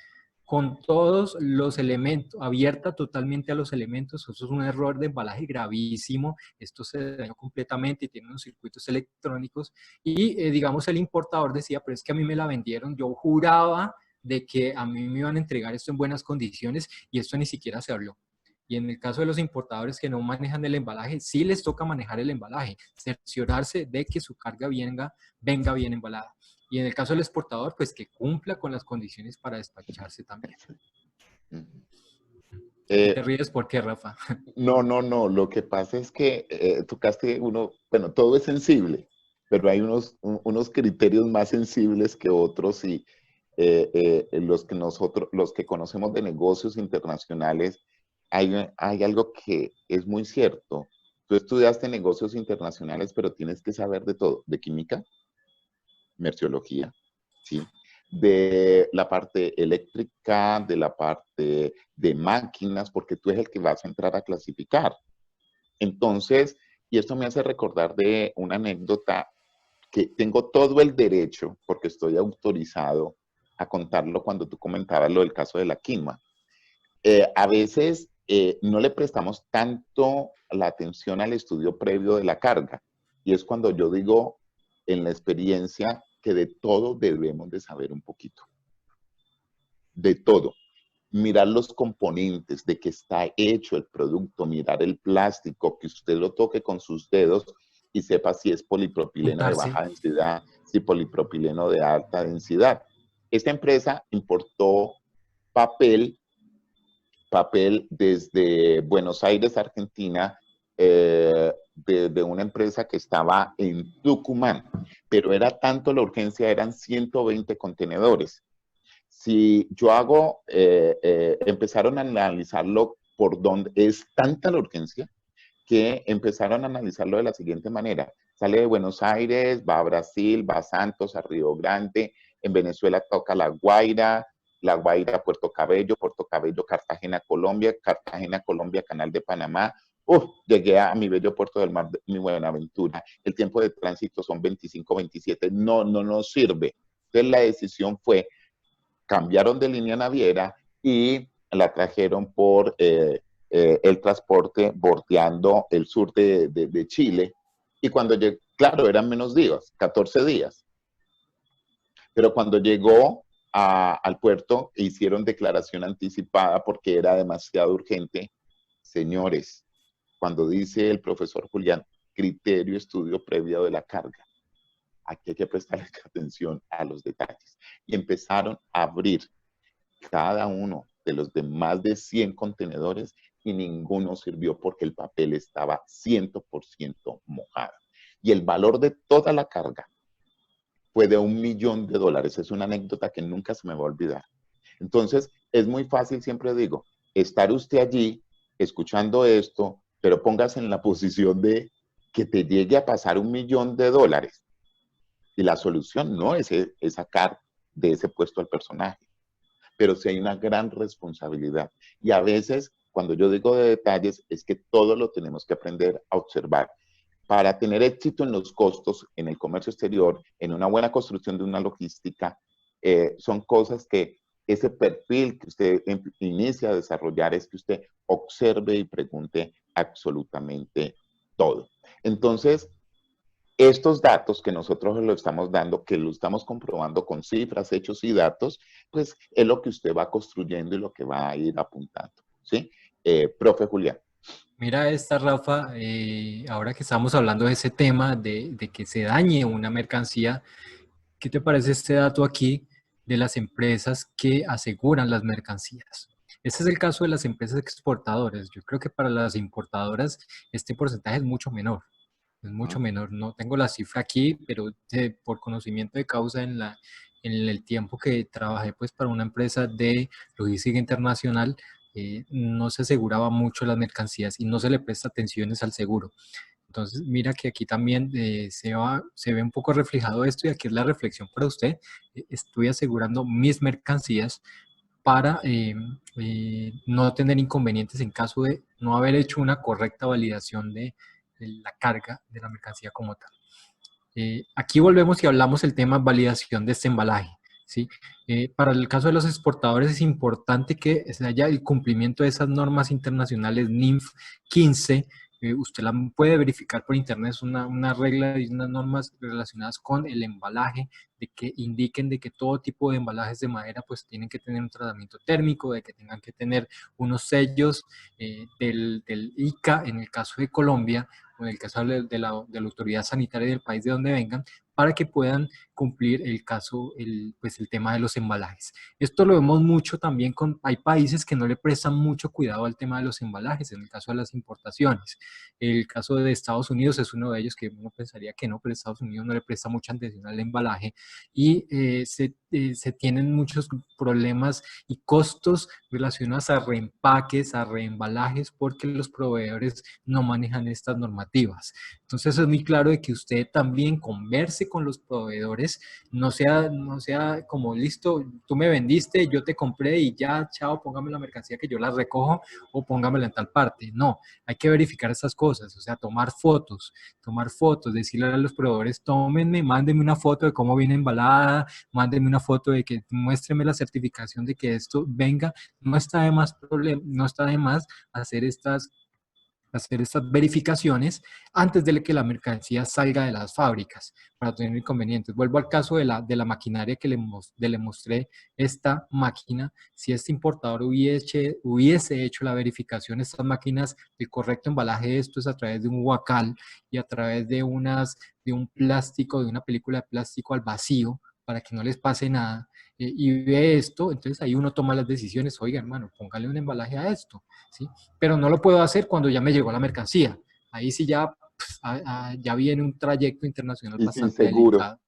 con todos los elementos, abierta totalmente a los elementos. Eso es un error de embalaje gravísimo. Esto se dañó completamente y tiene unos circuitos electrónicos. Y digamos, el importador decía, pero es que a mí me la vendieron, yo juraba de que a mí me iban a entregar esto en buenas condiciones y esto ni siquiera se habló. Y en el caso de los importadores que no manejan el embalaje, sí les toca manejar el embalaje, cerciorarse de que su carga venga bien embalada. Y en el caso del exportador, pues que cumpla con las condiciones para despacharse también. ¿Te ríes por qué, Rafa? No, no, no. Lo que pasa es que tocaste bueno, todo es sensible, pero hay unos criterios más sensibles que otros y los que conocemos de negocios internacionales, hay algo que es muy cierto. Tú estudiaste negocios internacionales, pero tienes que saber de todo, de química, merciología, ¿sí? De la parte eléctrica, de la parte de máquinas, porque tú es el que vas a entrar a clasificar. Entonces, y esto me hace recordar de una anécdota que tengo todo el derecho, porque estoy autorizado a contarlo cuando tú comentabas lo del caso de la quinoa. A veces no le prestamos tanto la atención al estudio previo de la carga. Y es cuando yo digo en la experiencia que de todo debemos de saber un poquito. De todo. Mirar los componentes, de qué está hecho el producto, mirar el plástico, que usted lo toque con sus dedos y sepa si es polipropileno de baja densidad, si polipropileno de alta densidad. Esta empresa importó papel desde Buenos Aires, Argentina, de una empresa que estaba en Tucumán, pero era tanto la urgencia, eran 120 contenedores. Si yo hago, empezaron a analizarlo por dónde, es tanta la urgencia que empezaron a analizarlo de la siguiente manera. Sale de Buenos Aires, va a Brasil, va a Santos, a Río Grande, en Venezuela toca La Guaira, Puerto Cabello, Cartagena, Colombia, Canal de Panamá. Llegué a mi bello puerto del mar, mi Buenaventura. El tiempo de tránsito son 25, 27, no nos sirve. Entonces la decisión fue, cambiaron de línea naviera y la trajeron por el transporte bordeando el sur de Chile. Y cuando llegó, claro, eran menos días, 14 días. Pero cuando llegó al puerto, hicieron declaración anticipada porque era demasiado urgente. Señores, cuando dice el profesor Julián, criterio, estudio previo de la carga, aquí hay que prestarle atención a los detalles. Y empezaron a abrir cada uno de los de más de 100 contenedores y ninguno sirvió porque el papel estaba 100% mojado. Y el valor de toda la carga fue de $1 millón. Es una anécdota que nunca se me va a olvidar. Entonces, es muy fácil, siempre digo, estar usted allí escuchando esto, pero póngase en la posición de que te llegue a pasar $1 millón. Y la solución no es sacar de ese puesto al personaje, pero sí hay una gran responsabilidad. Y a veces, cuando yo digo de detalles, es que todo lo tenemos que aprender a observar. Para tener éxito en los costos, en el comercio exterior, en una buena construcción de una logística, son cosas que ese perfil que usted inicia a desarrollar es que usted observe y pregunte absolutamente todo. Entonces, estos datos que nosotros lo estamos dando, que lo estamos comprobando con cifras, hechos y datos, pues es lo que usted va construyendo y lo que va a ir apuntando, ¿sí? Profe Julián. Mira esta, Rafa, ahora que estamos hablando de ese tema, de que se dañe una mercancía, ¿qué te parece este dato aquí de las empresas que aseguran las mercancías? Este es el caso de las empresas exportadoras. Yo creo que para las importadoras este porcentaje es mucho menor. Es mucho menor. No tengo la cifra aquí, pero por conocimiento de causa en el tiempo que trabajé pues para una empresa de logística internacional, no se aseguraba mucho las mercancías y no se le presta atenciones al seguro. Entonces, mira que aquí también se ve un poco reflejado esto y aquí es la reflexión para usted. Estoy asegurando mis mercancías para no tener inconvenientes en caso de no haber hecho una correcta validación de la carga de la mercancía como tal. Aquí volvemos y hablamos el tema validación de este embalaje, ¿sí? Para el caso de los exportadores es importante que haya el cumplimiento de esas normas internacionales NIMF 15. Usted la puede verificar por internet, es una regla y unas normas relacionadas con el embalaje, de que indiquen de que todo tipo de embalajes de madera pues tienen que tener un tratamiento térmico, de que tengan que tener unos sellos del ICA en el caso de Colombia, o en el caso de la autoridad sanitaria del país de donde vengan, para que puedan cumplir el tema de los embalajes. Esto lo vemos mucho también hay países que no le prestan mucho cuidado al tema de los embalajes, en el caso de las importaciones. El caso de Estados Unidos es uno de ellos que uno pensaría que no, pero Estados Unidos no le presta mucha atención al embalaje y se tienen muchos problemas y costos relacionados a reempaques, a reembalajes, porque los proveedores no manejan estas normativas. Entonces es muy claro de que usted también converse con los proveedores, no sea como listo, tú me vendiste, yo te compré y ya, chao, póngame la mercancía que yo la recojo o póngamela en tal parte. No, hay que verificar estas cosas, o sea, tomar fotos, decirle a los proveedores, tómenme, mándenme una foto de cómo viene embalada, mándenme una foto de que muéstrenme la certificación de que esto venga. No está de más no está de más hacer estas verificaciones antes de que la mercancía salga de las fábricas para tener inconvenientes. Vuelvo al caso de la maquinaria que le mostré, esta máquina. Si este importador hubiese hecho la verificación, estas máquinas, el correcto embalaje de esto es a través de un huacal y a través de un plástico, de una película de plástico al vacío, para que no les pase nada, y ve esto, entonces ahí uno toma las decisiones, oiga hermano, póngale un embalaje a esto, ¿sí? Pero no lo puedo hacer cuando ya me llegó la mercancía. Ahí sí ya, ya viene un trayecto internacional Y sin bastante seguro. delicado.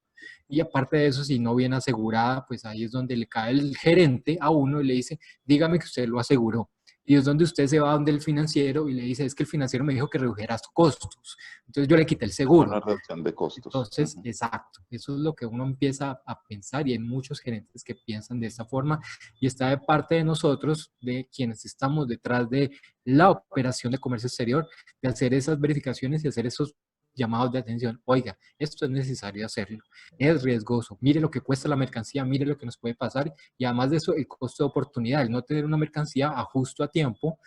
Y aparte de eso, si no viene asegurada, pues ahí es donde le cae el gerente a uno y le dice, dígame que usted lo aseguró. Y es donde usted se va donde el financiero y le dice, es que el financiero me dijo que redujera sus costos. Entonces yo le quité el Una seguro. reducción de costos. Entonces, exacto, eso es lo que uno empieza a pensar y hay muchos gerentes que piensan de esta forma y está de parte de nosotros, de quienes estamos detrás de la operación de comercio exterior, de hacer esas verificaciones y hacer esos llamados de atención. Oiga, esto es necesario hacerlo, es riesgoso, mire lo que cuesta la mercancía, mire lo que nos puede pasar y además de eso, el costo de oportunidad, el no tener una mercancía a justo a tiempo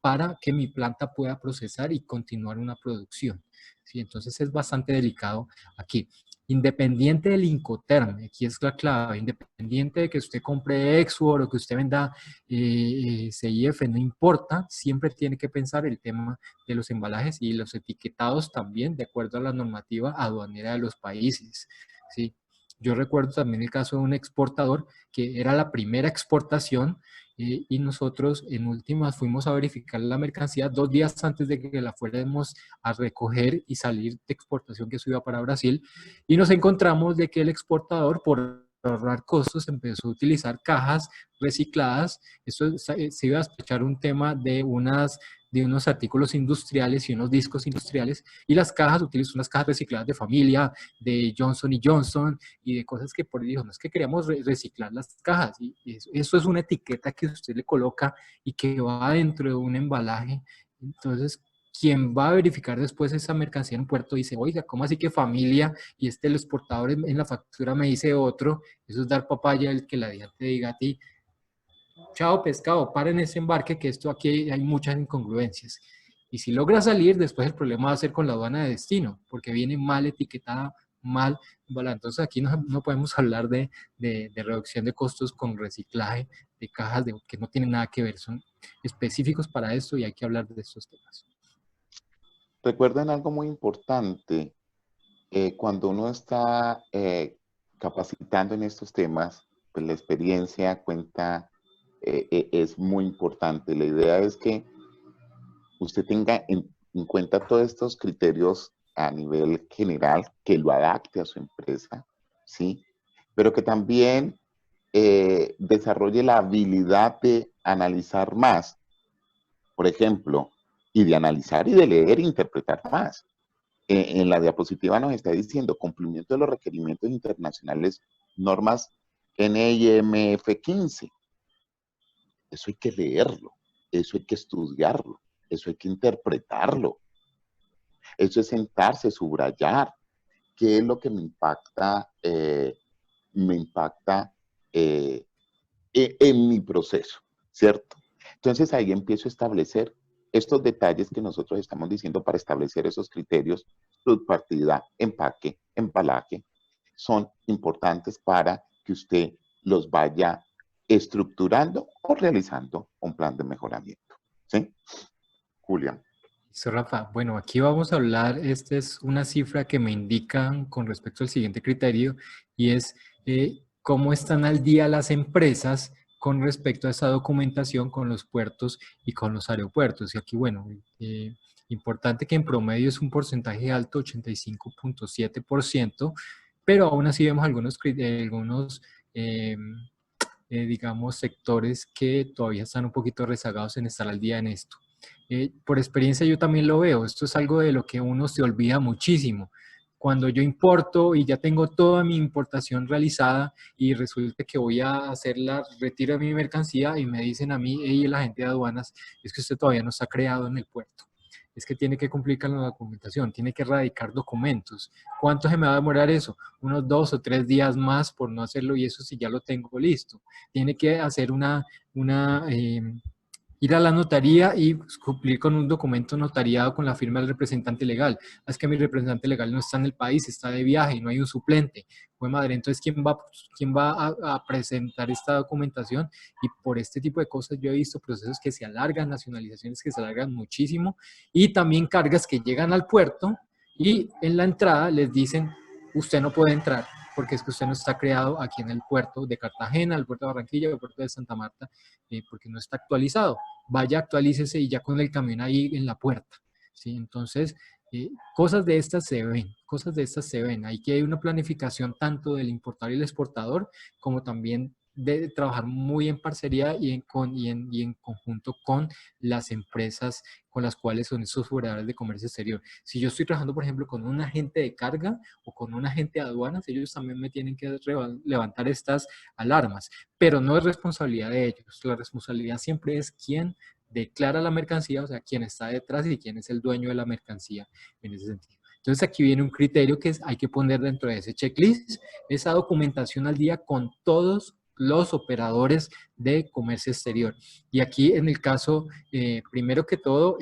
para que mi planta pueda procesar y continuar una producción. ¿Sí? Entonces es bastante delicado aquí. Independiente del Incoterm, aquí es la clave, independiente de que usted compre Exor o que usted venda CIF, no importa, siempre tiene que pensar el tema de los embalajes y los etiquetados también de acuerdo a la normativa aduanera de los países. ¿Sí? Yo recuerdo también el caso de un exportador que era la primera exportación y nosotros en últimas fuimos a verificar la mercancía 2 días antes de que la fuéramos a recoger y salir de exportación, que eso iba para Brasil, y nos encontramos de que el exportador, por ahorrar costos, empezó a utilizar cajas recicladas. Esto se iba a despechar un tema de unos artículos industriales y unos discos industriales, y las cajas, utilizó unas cajas recicladas de familia, de Johnson y Johnson, y de cosas que por dijo, no es que queríamos reciclar las cajas, y eso es una etiqueta que usted le coloca y que va dentro de un embalaje. Entonces, quien va a verificar después esa mercancía en un puerto dice, oiga, ¿cómo así que familia? Y el exportador en la factura me dice otro. Eso es dar papaya el que la DIAN te diga a ti, chao pescado, paren ese embarque, que esto aquí hay muchas incongruencias. Y si logra salir, después el problema va a ser con la aduana de destino, porque viene mal etiquetada, mal embalada. Entonces aquí no podemos hablar de reducción de costos con reciclaje de cajas que no tienen nada que ver, son específicos para esto y hay que hablar de estos temas. Recuerden algo muy importante, cuando uno está capacitando en estos temas, pues la experiencia cuenta, es muy importante. La idea es que usted tenga en cuenta todos estos criterios a nivel general, que lo adapte a su empresa, ¿sí? Pero que también desarrolle la habilidad de analizar más, por ejemplo, y de analizar y de leer e interpretar más. En la diapositiva nos está diciendo cumplimiento de los requerimientos internacionales, normas NIMF 15. Eso hay que leerlo, eso hay que estudiarlo, eso hay que interpretarlo. Eso es sentarse, subrayar. ¿Qué es lo que me impacta en mi proceso? ¿Cierto? Entonces ahí empiezo a establecer estos detalles que nosotros estamos diciendo para establecer esos criterios, subpartida, empaque, embalaje, son importantes para que usted los vaya estructurando o realizando un plan de mejoramiento. ¿Sí? Julián. So, Rafa, bueno, aquí vamos a hablar, esta es una cifra que me indican con respecto al siguiente criterio y es cómo están al día las empresas con respecto a esa documentación con los puertos y con los aeropuertos. Y aquí, bueno, importante que en promedio es un porcentaje alto, 85.7%, pero aún así vemos algunos digamos, sectores que todavía están un poquito rezagados en estar al día en esto. Por experiencia yo también lo veo, esto es algo de lo que uno se olvida muchísimo. Cuando yo importo y ya tengo toda mi importación realizada y resulta que voy a hacer la retiro de mi mercancía y me dicen a mí y la gente de aduanas, es que usted todavía no está creado en el puerto. Es que tiene que cumplir con la documentación, tiene que radicar documentos. ¿Cuánto se me va a demorar eso? Unos 2 o 3 días más por no hacerlo y eso sí ya lo tengo listo. Tiene que hacer ir a la notaría y cumplir con un documento notariado con la firma del representante legal. Es que mi representante legal no está en el país, está de viaje y no hay un suplente. Pues madre, entonces, ¿quién va a presentar esta documentación? Y por este tipo de cosas yo he visto procesos que se alargan, nacionalizaciones que se alargan muchísimo y también cargas que llegan al puerto y en la entrada les dicen, usted no puede entrar porque es que usted no está creado aquí en el puerto de Cartagena, el puerto de Barranquilla, el puerto de Santa Marta, porque no está actualizado. Vaya, actualícese y ya con el camión ahí en la puerta, ¿sí? Entonces, cosas de estas se ven, cosas de estas se ven. Hay que hay una planificación tanto del importador y el exportador, como también de trabajar muy en parcería y en conjunto con las empresas con las cuales son esos operadores de comercio exterior. Si yo estoy trabajando, por ejemplo, con un agente de carga o con un agente de aduanas, ellos también me tienen que levantar estas alarmas, pero no es responsabilidad de ellos. La responsabilidad siempre es quien declara la mercancía, o sea, quién está detrás y quién es el dueño de la mercancía en ese sentido. Entonces aquí viene un criterio que hay que poner dentro de ese checklist, esa documentación al día con todos los operadores de comercio exterior. Y aquí en el caso, primero que todo,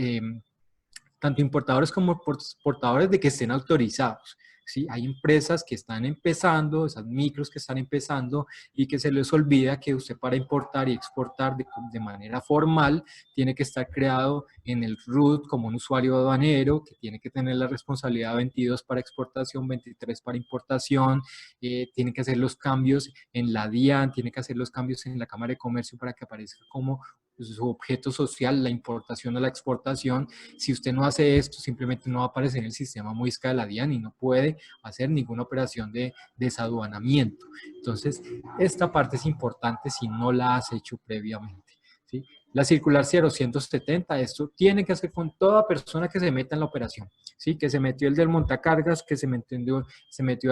tanto importadores como exportadores de que estén autorizados. ¿Sí? Hay empresas que están empezando, esas micros que están empezando y que se les olvida que usted para importar y exportar de manera formal tiene que estar creado en el RUT como un usuario aduanero, que tiene que tener la responsabilidad 22 para exportación, 23 para importación, tiene que hacer los cambios en la DIAN, tiene que hacer los cambios en la Cámara de Comercio para que aparezca como su objeto social, la importación o la exportación. Si usted no hace esto, simplemente no va a aparecer en el sistema MOISCA de la DIAN y no puede hacer ninguna operación de desaduanamiento. Entonces, esta parte es importante si no la has hecho previamente, ¿sí? La circular 0170, esto tiene que hacer con toda persona que se meta en la operación, ¿sí? Que se metió el del montacargas, que se metió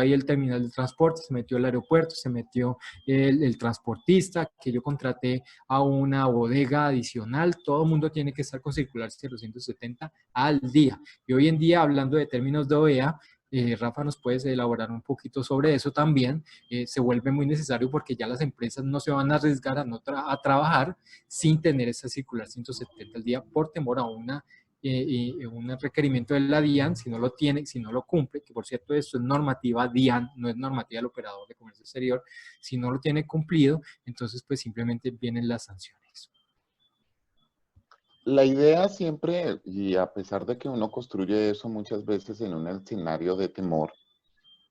ahí el terminal de transporte, se metió el aeropuerto, se metió el transportista, que yo contraté a una bodega adicional. Todo el mundo tiene que estar con circular 0170 al día. Y hoy en día, hablando de términos de OEA, Rafa, ¿nos puedes elaborar un poquito sobre eso también? Se vuelve muy necesario porque ya las empresas no se van a arriesgar a trabajar sin tener esa circular 170 al día por temor a un requerimiento de la DIAN, si no lo tiene, si no lo cumple, que por cierto esto es normativa DIAN, no es normativa del operador de comercio exterior, si no lo tiene cumplido, entonces pues simplemente vienen las sanciones. La idea siempre, y a pesar de que uno construye eso muchas veces en un escenario de temor,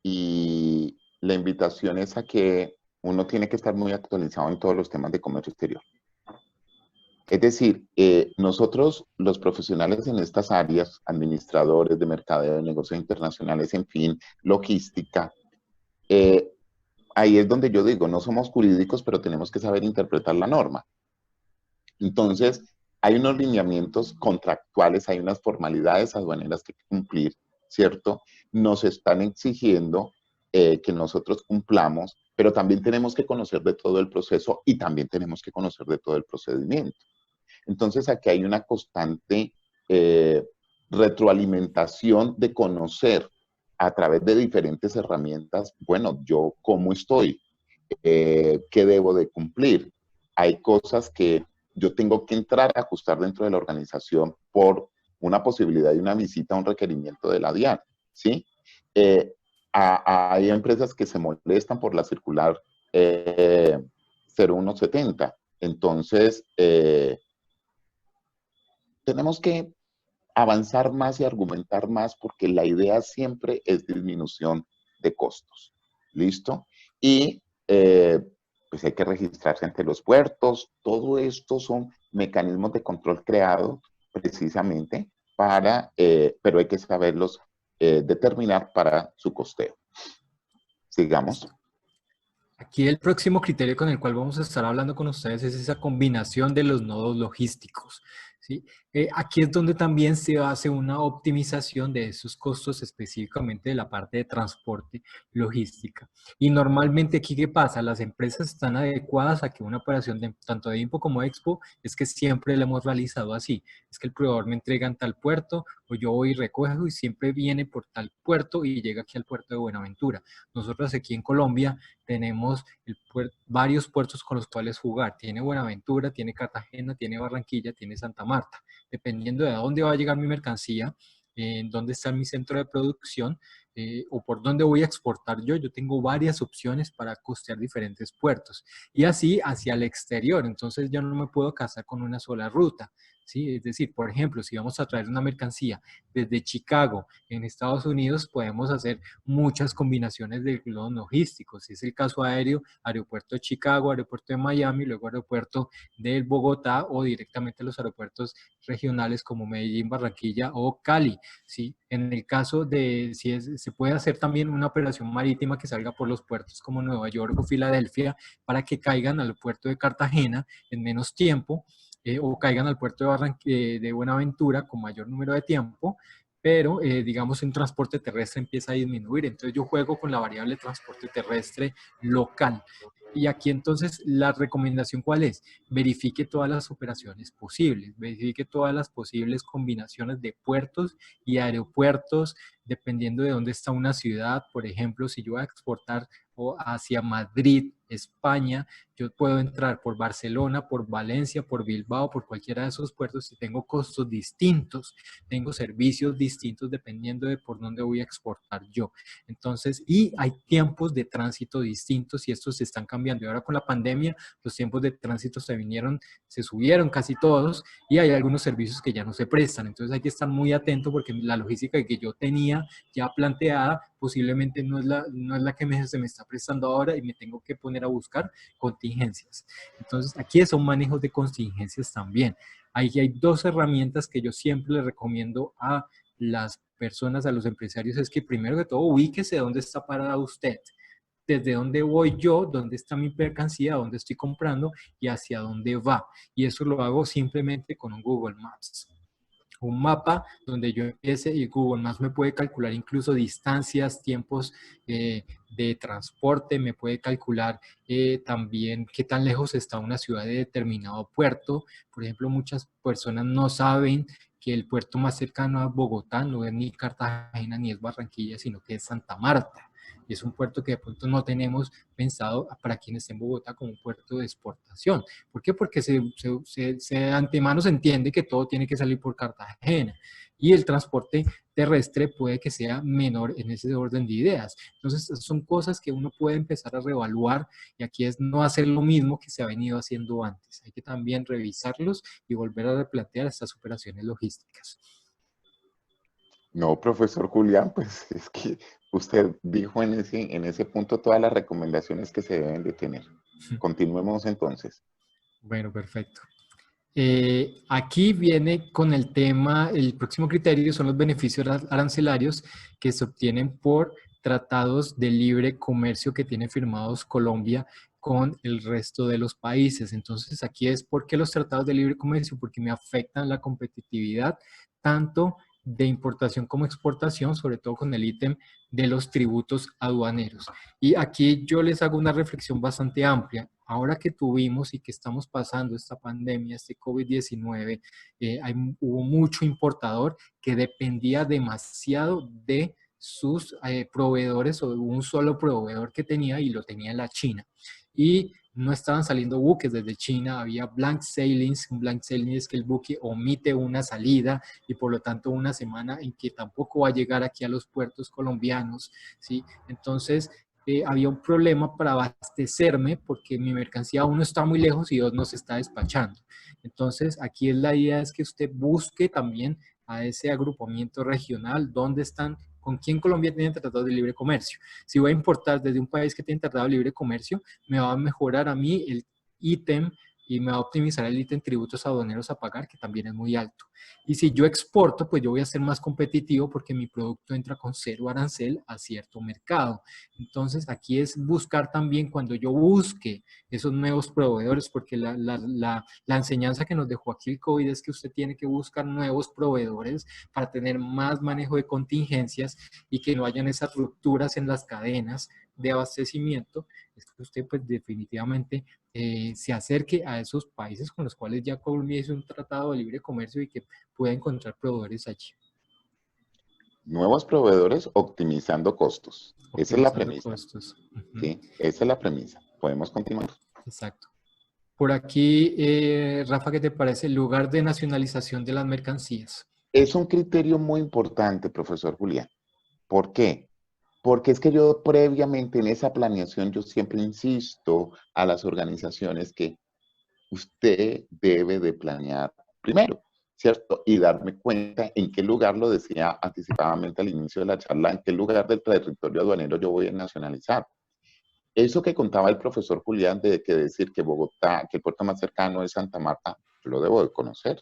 y la invitación es a que uno tiene que estar muy actualizado en todos los temas de comercio exterior. Es decir, nosotros los profesionales en estas áreas, administradores de mercadeo, de negocios internacionales, en fin, logística, ahí es donde yo digo, no somos jurídicos, pero tenemos que saber interpretar la norma. Entonces, hay unos lineamientos contractuales, hay unas formalidades aduaneras que cumplir, ¿cierto? Nos están exigiendo que nosotros cumplamos, pero también tenemos que conocer de todo el proceso y también tenemos que conocer de todo el procedimiento. Entonces, aquí hay una constante retroalimentación de conocer a través de diferentes herramientas, bueno, yo cómo estoy, qué debo de cumplir. Hay cosas que yo tengo que entrar a ajustar dentro de la organización por una posibilidad de una visita a un requerimiento de la DIAN, ¿sí? Hay empresas que se molestan por la circular 0170. Entonces, tenemos que avanzar más y argumentar más porque la idea siempre es disminución de costos. ¿Listo? Y pues hay que registrarse ante los puertos. Todo esto son mecanismos de control creados precisamente para, pero hay que saberlos determinar para su costeo. Sigamos. Aquí el próximo criterio con el cual vamos a estar hablando con ustedes es esa combinación de los nodos logísticos. ¿sí? Aquí es donde también se hace una optimización de esos costos, específicamente de la parte de transporte, logística. Y normalmente aquí, ¿qué pasa? Las empresas están adecuadas a que una operación de, tanto de Impo como Expo es que siempre la hemos realizado así. Es que el proveedor me entrega en tal puerto, o yo voy y recojo y siempre viene por tal puerto y llega aquí al puerto de Buenaventura. Nosotros aquí en Colombia tenemos varios puertos con los cuales jugar. Tiene Buenaventura, tiene Cartagena, tiene Barranquilla, tiene Santa Marta. Dependiendo de a dónde va a llegar mi mercancía, en dónde está mi centro de producción o por dónde voy a exportar yo tengo varias opciones para costear diferentes puertos. Y así hacia el exterior. Entonces yo no me puedo casar con una sola ruta. ¿Sí? Es decir, por ejemplo, si vamos a traer una mercancía desde Chicago en Estados Unidos, podemos hacer muchas combinaciones de globos logísticos. Si es el caso aéreo, aeropuerto de Chicago, aeropuerto de Miami, luego aeropuerto de Bogotá o directamente los aeropuertos regionales como Medellín, Barranquilla o Cali. ¿Sí? En el caso de, se puede hacer también una operación marítima que salga por los puertos como Nueva York o Filadelfia para que caigan al puerto de Cartagena en menos tiempo. O caigan al puerto de Buenaventura con mayor número de tiempo, pero digamos en transporte terrestre empieza a disminuir. Entonces yo juego con la variable transporte terrestre local. Y aquí entonces la recomendación ¿cuál es? Verifique todas las operaciones posibles, verifique todas las posibles combinaciones de puertos y aeropuertos, dependiendo de dónde está una ciudad. Por ejemplo, si yo voy a exportar hacia Madrid, España, yo puedo entrar por Barcelona, por Valencia, por Bilbao, por cualquiera de esos puertos y tengo costos distintos, tengo servicios distintos dependiendo de por dónde voy a exportar yo. Entonces, y hay tiempos de tránsito distintos y estos se están cambiando. Y ahora con la pandemia, los tiempos de tránsito se subieron casi todos y hay algunos servicios que ya no se prestan. Entonces hay que estar muy atento porque la logística que yo tenía ya planteada posiblemente no es la que se me está prestando ahora y me tengo que poner a buscar contingencias. Entonces, aquí son manejos de contingencias también. Ahí hay dos herramientas que yo siempre le recomiendo a las personas, a los empresarios, es que primero que todo ubíquese dónde está parada usted, desde dónde voy yo, dónde está mi mercancía, dónde estoy comprando y hacia dónde va. Y eso lo hago simplemente con un Google Maps. Un mapa donde yo empiece y Google Maps me puede calcular incluso distancias, tiempos de transporte, me puede calcular también qué tan lejos está una ciudad de determinado puerto. Por ejemplo, muchas personas no saben que el puerto más cercano a Bogotá no es ni Cartagena ni es Barranquilla, sino que es Santa Marta. Y es un puerto que de pronto no tenemos pensado para quienes estén en Bogotá como un puerto de exportación. ¿Por qué? Porque de antemano se entiende que todo tiene que salir por Cartagena y el transporte terrestre puede que sea menor en ese orden de ideas. Entonces, son cosas que uno puede empezar a reevaluar y aquí es no hacer lo mismo que se ha venido haciendo antes. Hay que también revisarlos y volver a replantear estas operaciones logísticas. No, profesor Julián, pues es que usted dijo en ese punto todas las recomendaciones que se deben de tener. Continuemos entonces. Bueno, perfecto. Aquí viene con el tema, el próximo criterio son los beneficios arancelarios que se obtienen por tratados de libre comercio que tiene firmados Colombia con el resto de los países. Entonces aquí es ¿por qué los tratados de libre comercio? Porque me afectan la competitividad tanto de importación como exportación, sobre todo con el ítem de los tributos aduaneros. Y aquí yo les hago una reflexión bastante amplia. Ahora que tuvimos y que estamos pasando esta pandemia, este COVID-19, hubo mucho importador que dependía demasiado de sus proveedores o de un solo proveedor que tenía y lo tenía en la China. Y no estaban saliendo buques desde China, había blank sailings. Un blank sailing es que el buque omite una salida y por lo tanto una semana en que tampoco va a llegar aquí a los puertos colombianos, ¿sí? Entonces, había un problema para abastecerme porque mi mercancía uno está muy lejos y dos no se está despachando. Entonces, aquí es la idea es que usted busque también a ese agrupamiento regional, dónde están, con quién Colombia tiene tratado de libre comercio. Si voy a importar desde un país que tiene tratado de libre comercio, me va a mejorar a mí el ítem y me va a optimizar el ítem tributos aduaneros a pagar, que también es muy alto. Y si yo exporto, pues yo voy a ser más competitivo porque mi producto entra con 0 arancel a cierto mercado. Entonces, aquí es buscar también cuando yo busque esos nuevos proveedores, porque la enseñanza que nos dejó aquí el COVID es que usted tiene que buscar nuevos proveedores para tener más manejo de contingencias y que no hayan esas rupturas en las cadenas de abastecimiento. Es que usted pues definitivamente se acerque a esos países con los cuales ya Colombia hizo un tratado de libre comercio y que pueda encontrar proveedores allí. Nuevos proveedores optimizando costos. Esa es la Optimizando premisa. costos. ¿Sí? Esa es la premisa. Podemos continuar. Exacto. Por aquí, Rafa, ¿qué te parece el lugar de nacionalización de las mercancías? Es un criterio muy importante, profesor Julián. ¿Por qué? Porque es que yo previamente en esa planeación yo siempre insisto a las organizaciones que usted debe de planear primero, ¿cierto? Y darme cuenta en qué lugar, lo decía anticipadamente al inicio de la charla, en qué lugar del territorio aduanero yo voy a nacionalizar. Eso que contaba el profesor Julián de que decir que Bogotá, que el puerto más cercano es Santa Marta, yo lo debo de conocer.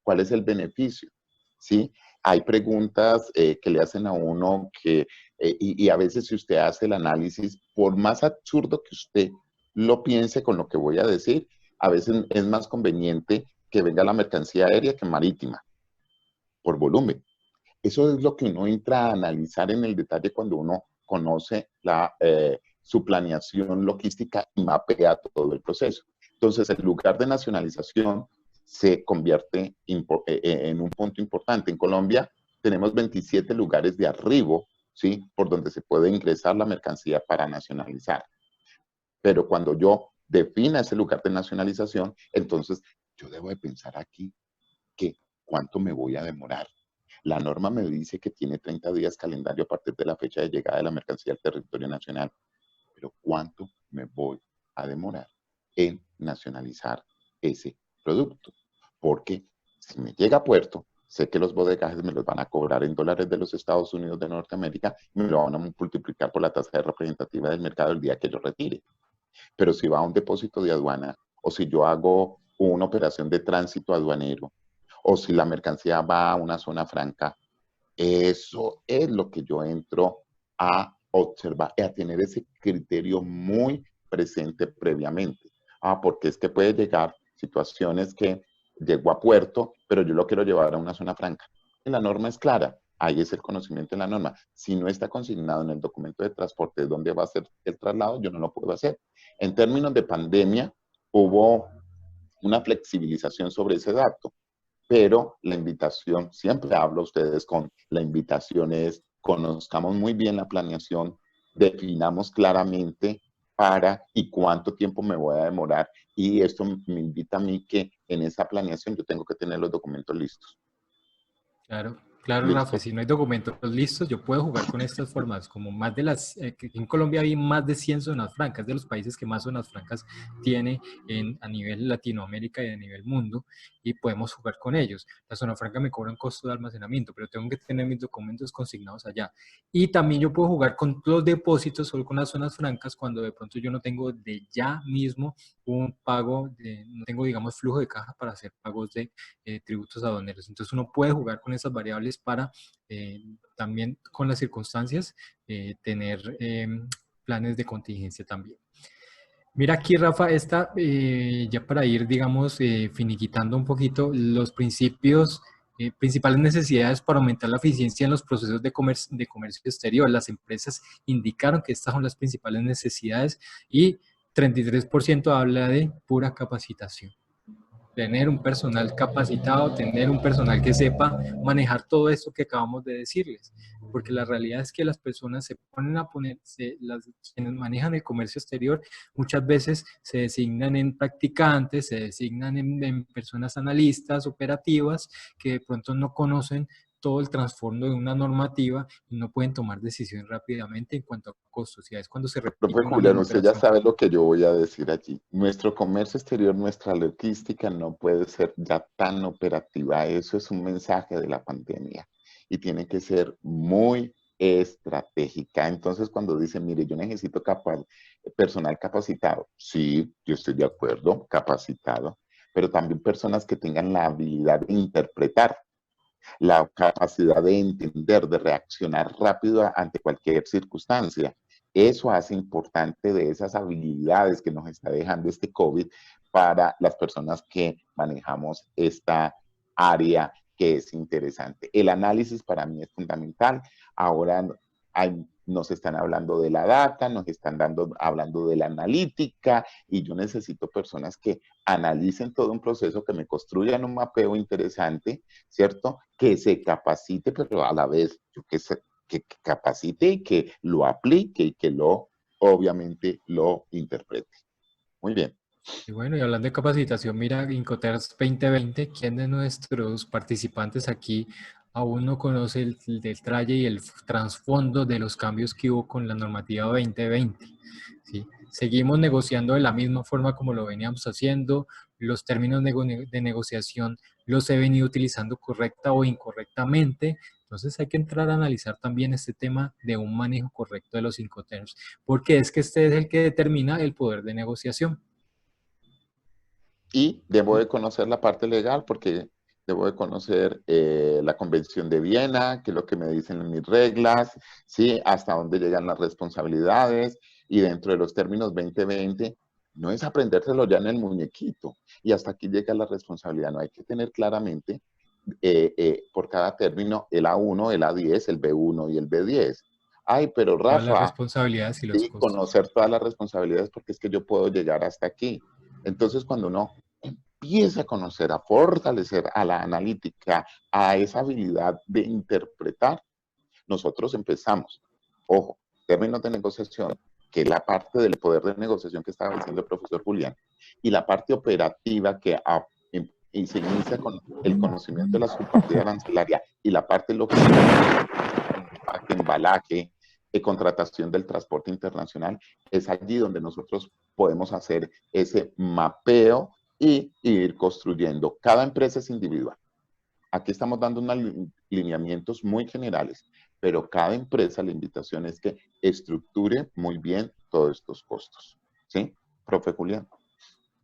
¿Cuál es el beneficio? ¿Sí? Hay preguntas que le hacen a uno que, y a veces si usted hace el análisis, por más absurdo que usted lo piense con lo que voy a decir, a veces es más conveniente que venga la mercancía aérea que marítima, por volumen. Eso es lo que uno entra a analizar en el detalle cuando uno conoce su planeación logística y mapea todo el proceso. Entonces, el lugar de nacionalización se convierte en un punto importante. En Colombia tenemos 27 lugares de arribo, ¿sí? Por donde se puede ingresar la mercancía para nacionalizar. Pero cuando yo defina ese lugar de nacionalización, entonces yo debo de pensar aquí que cuánto me voy a demorar. La norma me dice que tiene 30 días calendario a partir de la fecha de llegada de la mercancía al territorio nacional. Pero ¿cuánto me voy a demorar en nacionalizar ese producto? Porque si me llega a puerto, sé que los bodegajes me los van a cobrar en dólares de los Estados Unidos de Norteamérica y me lo van a multiplicar por la tasa de representativa del mercado el día que yo retire. Pero si va a un depósito de aduana o si yo hago una operación de tránsito aduanero o si la mercancía va a una zona franca, eso es lo que yo entro a observar y a tener ese criterio muy presente previamente. Porque es que puede llegar situaciones que llego a puerto, pero yo lo quiero llevar a una zona franca. Y la norma es clara, ahí es el conocimiento de la norma. Si no está consignado en el documento de transporte de dónde va a ser el traslado, yo no lo puedo hacer. En términos de pandemia, hubo una flexibilización sobre ese dato, pero la invitación, siempre hablo a ustedes con, la invitación es, conozcamos muy bien la planeación, definamos claramente para y cuánto tiempo me voy a demorar, y esto me invita a mí que en esa planeación yo tengo que tener los documentos listos. Claro, claro, Rafa, ¿Listo? si no hay documentos listos, yo puedo jugar con estas formas, como más de las, en Colombia hay más de 100 zonas francas, de los países que más zonas francas tiene a nivel Latinoamérica y a nivel mundo, y podemos jugar con ellos. La zona franca me cobra un costo de almacenamiento, pero tengo que tener mis documentos consignados allá. Y también yo puedo jugar con los depósitos, solo con las zonas francas, cuando de pronto yo no tengo de ya mismo un pago, no tengo, digamos, flujo de caja para hacer pagos de tributos aduaneros. Entonces uno puede jugar con esas variables para también con las circunstancias tener planes de contingencia también. Mira aquí, Rafa, esta, ya para ir, digamos, finiquitando un poquito los principios, principales necesidades para aumentar la eficiencia en los procesos de comercio exterior. Las empresas indicaron que estas son las principales necesidades y 33% habla de pura capacitación. Tener un personal capacitado, tener un personal que sepa manejar todo esto que acabamos de decirles, porque la realidad es que las personas se ponen a ponerse, quienes manejan el comercio exterior, muchas veces se designan en practicantes, se designan en personas analistas, operativas, que de pronto no conocen todo el trasfondo de una normativa y no pueden tomar decisiones rápidamente en cuanto a costos. Y es cuando se repite Profe una Julián, misma usted ya operación. sabe lo que yo voy a decir allí. Nuestro comercio exterior, nuestra logística no puede ser ya tan operativa. Eso es un mensaje de la pandemia y tiene que ser muy estratégica. Entonces, cuando dicen, mire, yo necesito personal capacitado, sí, yo estoy de acuerdo, capacitado, pero también personas que tengan la habilidad de interpretar, la capacidad de entender, de reaccionar rápido ante cualquier circunstancia. Eso hace importante de esas habilidades que nos está dejando este COVID para las personas que manejamos esta área que es interesante. El análisis para mí es fundamental. Ahora nos están hablando de la data, nos están hablando de la analítica, y yo necesito personas que analicen todo un proceso, que me construyan un mapeo interesante, ¿cierto? Que se capacite, pero a la vez que capacite y que lo aplique y que obviamente lo interprete. Muy bien. Y bueno, y hablando de capacitación, mira, Incoterms 2020, ¿quién de nuestros participantes aquí aún no conoce el detalle y el trasfondo de los cambios que hubo con la normativa 2020? ¿Sí? Seguimos negociando de la misma forma como lo veníamos haciendo, los términos de negociación los he venido utilizando correcta o incorrectamente. Entonces hay que entrar a analizar también este tema de un manejo correcto de los Incoterms, porque es que este es el que determina el poder de negociación. Y debo de conocer la parte legal, porque debo de conocer la Convención de Viena, que es lo que me dicen mis reglas, ¿sí? Hasta dónde llegan las responsabilidades, y dentro de los términos 2020, no es aprendérselo ya en el muñequito, y hasta aquí llega la responsabilidad. No hay que tener claramente por cada término el A1, el A10, el B1 y el B10. Ay, pero Todas las Rafa, responsabilidades y los sí, costos. conocer todas las responsabilidades, porque es que yo puedo llegar hasta aquí. Entonces, cuando uno empieza a conocer, a fortalecer a la analítica, a esa habilidad de interpretar, nosotros empezamos, ojo, términos de negociación, que es la parte del poder de negociación que estaba diciendo el profesor Julián, y la parte operativa y se inicia con el conocimiento de la subpartida arancelaria y la parte logística, embalaje, contratación del transporte internacional. Es allí donde nosotros podemos hacer ese mapeo y ir construyendo. Cada empresa es individual. Aquí estamos dando unos lineamientos muy generales, pero cada empresa, la invitación es que estructure muy bien todos estos costos. ¿Sí? Profe Julián.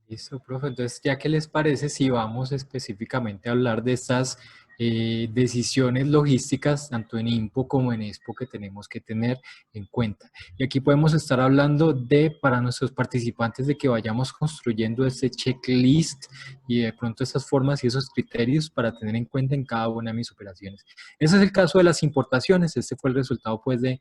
Listo, profe. Entonces, ¿ya qué les parece si vamos específicamente a hablar de estas decisiones logísticas, tanto en INPO como en EXPO, que tenemos que tener en cuenta? Y aquí podemos estar hablando para nuestros participantes, de que vayamos construyendo este checklist y de pronto esas formas y esos criterios para tener en cuenta en cada una de mis operaciones. Ese es el caso de las importaciones. Este fue el resultado, pues, de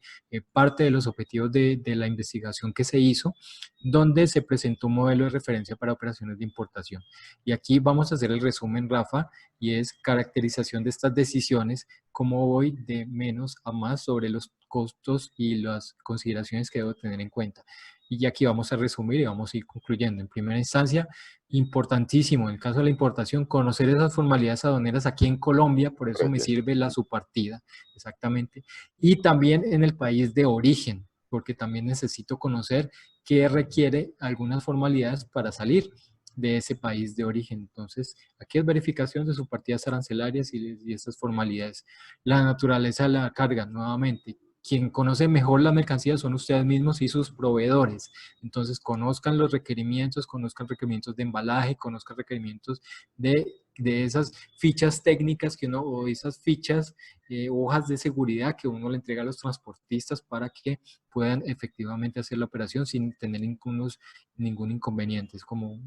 parte de los objetivos de la investigación que se hizo, donde se presentó un modelo de referencia para operaciones de importación. Y aquí vamos a hacer el resumen, Rafa, y es caracterización de estas decisiones, cómo voy de menos a más sobre los costos y las consideraciones que debo tener en cuenta. Y aquí vamos a resumir y vamos a ir concluyendo. En primera instancia, importantísimo, en el caso de la importación, conocer esas formalidades aduaneras aquí en Colombia, por eso me sirve la subpartida, exactamente. Y también en el país de origen, porque también necesito conocer qué requiere algunas formalidades para salir de ese país de origen. Entonces, aquí es verificación de sus partidas arancelarias y estas formalidades. La naturaleza de la carga, nuevamente, quien conoce mejor las mercancías son ustedes mismos y sus proveedores. Entonces, conozcan los requerimientos, conozcan requerimientos de embalaje, conozcan requerimientos de esas fichas técnicas que uno, o esas fichas, hojas de seguridad que uno le entrega a los transportistas para que puedan efectivamente hacer la operación sin tener ningún inconveniente. Es como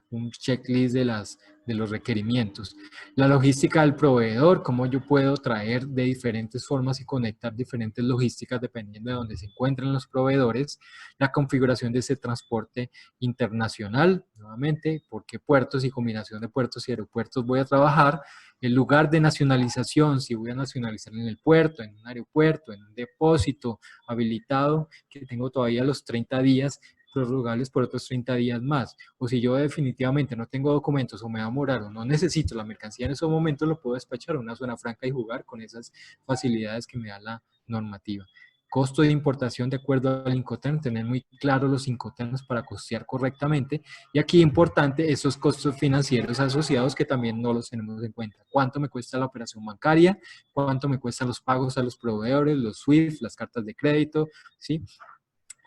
un checklist de los requerimientos. La logística del proveedor, cómo yo puedo traer de diferentes formas y conectar diferentes logísticas dependiendo de dónde se encuentran los proveedores. La configuración de ese transporte internacional, nuevamente, por qué puertos y combinación de puertos y aeropuertos voy a trabajar. El lugar de nacionalización, si voy a nacionalizar en el puerto, en un aeropuerto, en un depósito habilitado, que tengo todavía los 30 días, prorrogables por otros 30 días más. O si yo definitivamente no tengo documentos o me va a demorar o no necesito la mercancía en esos momentos, lo puedo despachar a una zona franca y jugar con esas facilidades que me da la normativa. costo de importación de acuerdo al Incoterm, tener muy claro los Incoterms para costear correctamente. Y aquí importante esos costos financieros asociados que también no los tenemos en cuenta. ¿Cuánto me cuesta la operación bancaria? ¿Cuánto me cuestan los pagos a los proveedores, los SWIFT, las cartas de crédito? ¿Sí?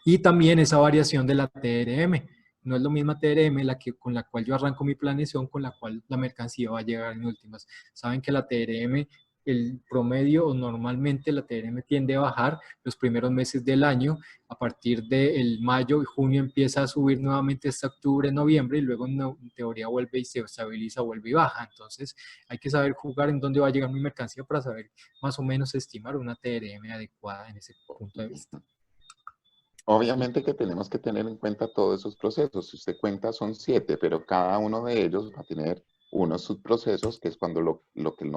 Y también esa variación de la TRM. No es lo misma TRM con la cual yo arranco mi planeación, con la cual la mercancía va a llegar en últimas. Saben que la TRM, el promedio o normalmente la TRM tiende a bajar los primeros meses del año. A partir del mayo y junio empieza a subir nuevamente hasta octubre, noviembre, y luego en teoría vuelve y se estabiliza, vuelve y baja. Entonces hay que saber jugar en dónde va a llegar mi mercancía para saber más o menos estimar una TRM adecuada en ese punto de vista. Obviamente que tenemos que tener en cuenta todos esos procesos. Si usted cuenta son 7, pero cada uno de ellos va a tener unos subprocesos, que es cuando lo que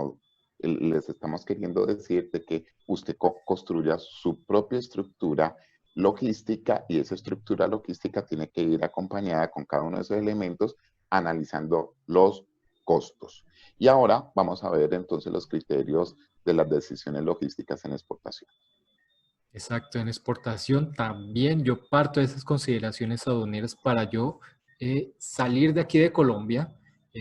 les estamos queriendo decir de que usted construya su propia estructura logística, y esa estructura logística tiene que ir acompañada con cada uno de esos elementos, analizando los costos. Y ahora vamos a ver entonces los criterios de las decisiones logísticas en exportación. Exacto, en exportación también yo parto de esas consideraciones aduaneras para yo salir de aquí de Colombia,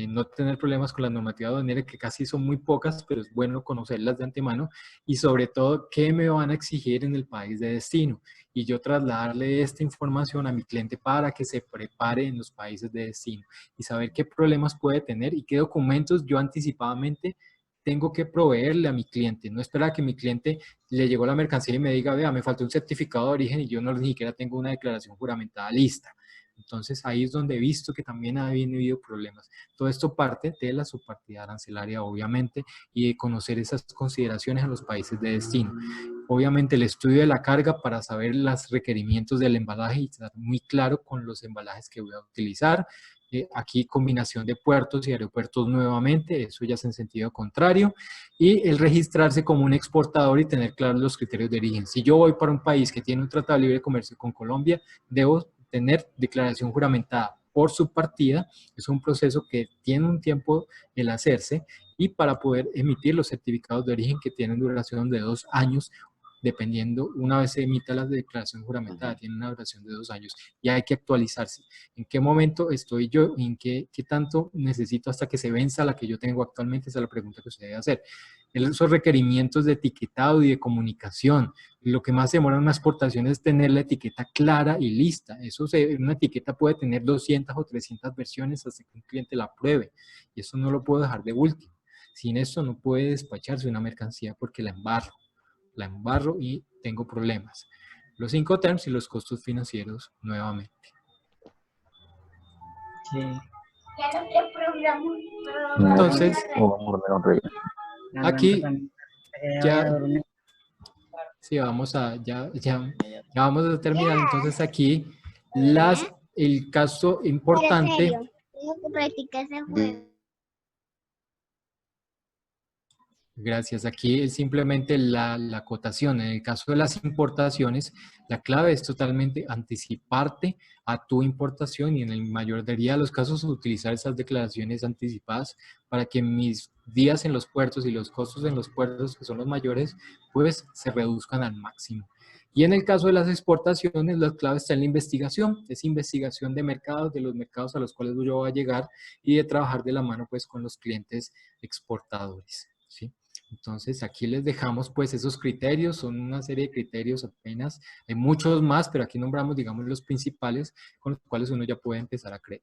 no tener problemas con la normativa aduanera, que casi son muy pocas, pero es bueno conocerlas de antemano, y sobre todo qué me van a exigir en el país de destino, y yo trasladarle esta información a mi cliente para que se prepare en los países de destino y saber qué problemas puede tener y qué documentos yo anticipadamente tengo que proveerle a mi cliente. No esperar a que mi cliente le llegó la mercancía y me diga, vea, me faltó un certificado de origen y yo no ni siquiera tengo una declaración juramentada lista. Entonces ahí es donde he visto que también ha habido problemas. Todo esto parte de la subpartida arancelaria, obviamente, y de conocer esas consideraciones a los países de destino. Obviamente el estudio de la carga para saber los requerimientos del embalaje y estar muy claro con los embalajes que voy a utilizar. Aquí combinación de puertos y aeropuertos nuevamente, eso ya es en sentido contrario, y el registrarse como un exportador y tener claros los criterios de origen. Si yo voy para un país que tiene un tratado de libre comercio con Colombia, debo tener declaración juramentada por su partida. Es un proceso que tiene un tiempo el hacerse, y para poder emitir los certificados de origen que tienen duración de 2 años, dependiendo, una vez se emita la declaración juramentada, tiene una duración de 2 años y hay que actualizarse. ¿En qué momento estoy yo? ¿En qué tanto necesito hasta que se venza la que yo tengo actualmente? Esa es la pregunta que usted debe hacer. Esos requerimientos de etiquetado y de comunicación. Lo que más demora en una exportación es tener la etiqueta clara y lista. Una etiqueta puede tener 200 o 300 versiones hasta que un cliente la pruebe. Y eso no lo puedo dejar de último. Sin esto no puede despacharse una mercancía porque la embarro y tengo problemas. Los Incoterms y los costos financieros nuevamente. Sí. Entonces, aquí ya, sí, ya vamos a terminar. Entonces aquí el caso importante. Gracias. Aquí es simplemente la acotación. En el caso de las importaciones, la clave es totalmente anticiparte a tu importación y en el mayoría de los casos utilizar esas declaraciones anticipadas para que mis días en los puertos y los costos en los puertos, que son los mayores, pues se reduzcan al máximo. Y en el caso de las exportaciones, la clave está en la investigación. Es investigación de mercados, de los mercados a los cuales yo voy a llegar y de trabajar de la mano pues con los clientes exportadores, ¿sí? Entonces aquí les dejamos pues esos criterios, son una serie de criterios apenas, hay muchos más, pero aquí nombramos digamos los principales con los cuales uno ya puede empezar a crear.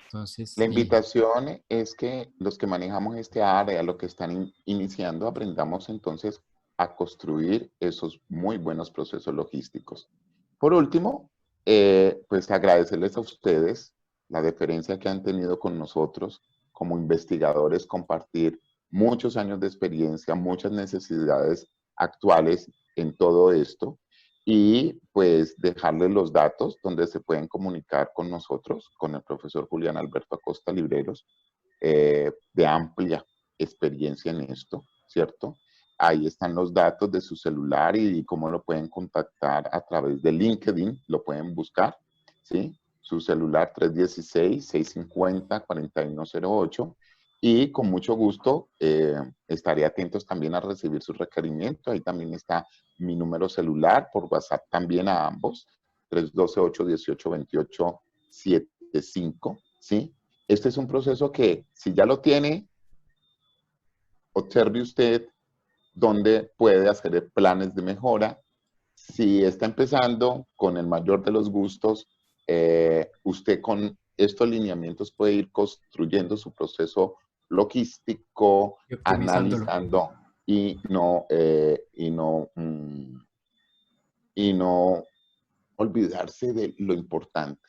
Entonces, la invitación es que los que manejamos este área, los que están iniciando, aprendamos entonces a construir esos muy buenos procesos logísticos. Por último, pues agradecerles a ustedes la deferencia que han tenido con nosotros como investigadores, compartir muchos años de experiencia, muchas necesidades actuales en todo esto, y pues dejarles los datos donde se pueden comunicar con nosotros, con el profesor Julián Alberto Acosta Libreros, de amplia experiencia en esto, ¿cierto? Ahí están los datos de su celular y cómo lo pueden contactar a través de LinkedIn, lo pueden buscar, ¿sí? Su celular 316-650-4108, y con mucho gusto estaré atentos también a recibir sus requerimientos. Ahí también está mi número celular, por WhatsApp también a ambos, 312-818-2875, ¿sí? Este es un proceso que, si ya lo tiene, observe usted dónde puede hacer planes de mejora. Si está empezando, con el mayor de los gustos, usted con estos lineamientos puede ir construyendo su proceso logístico, Y optimizándolo. analizando y no olvidarse de lo importante.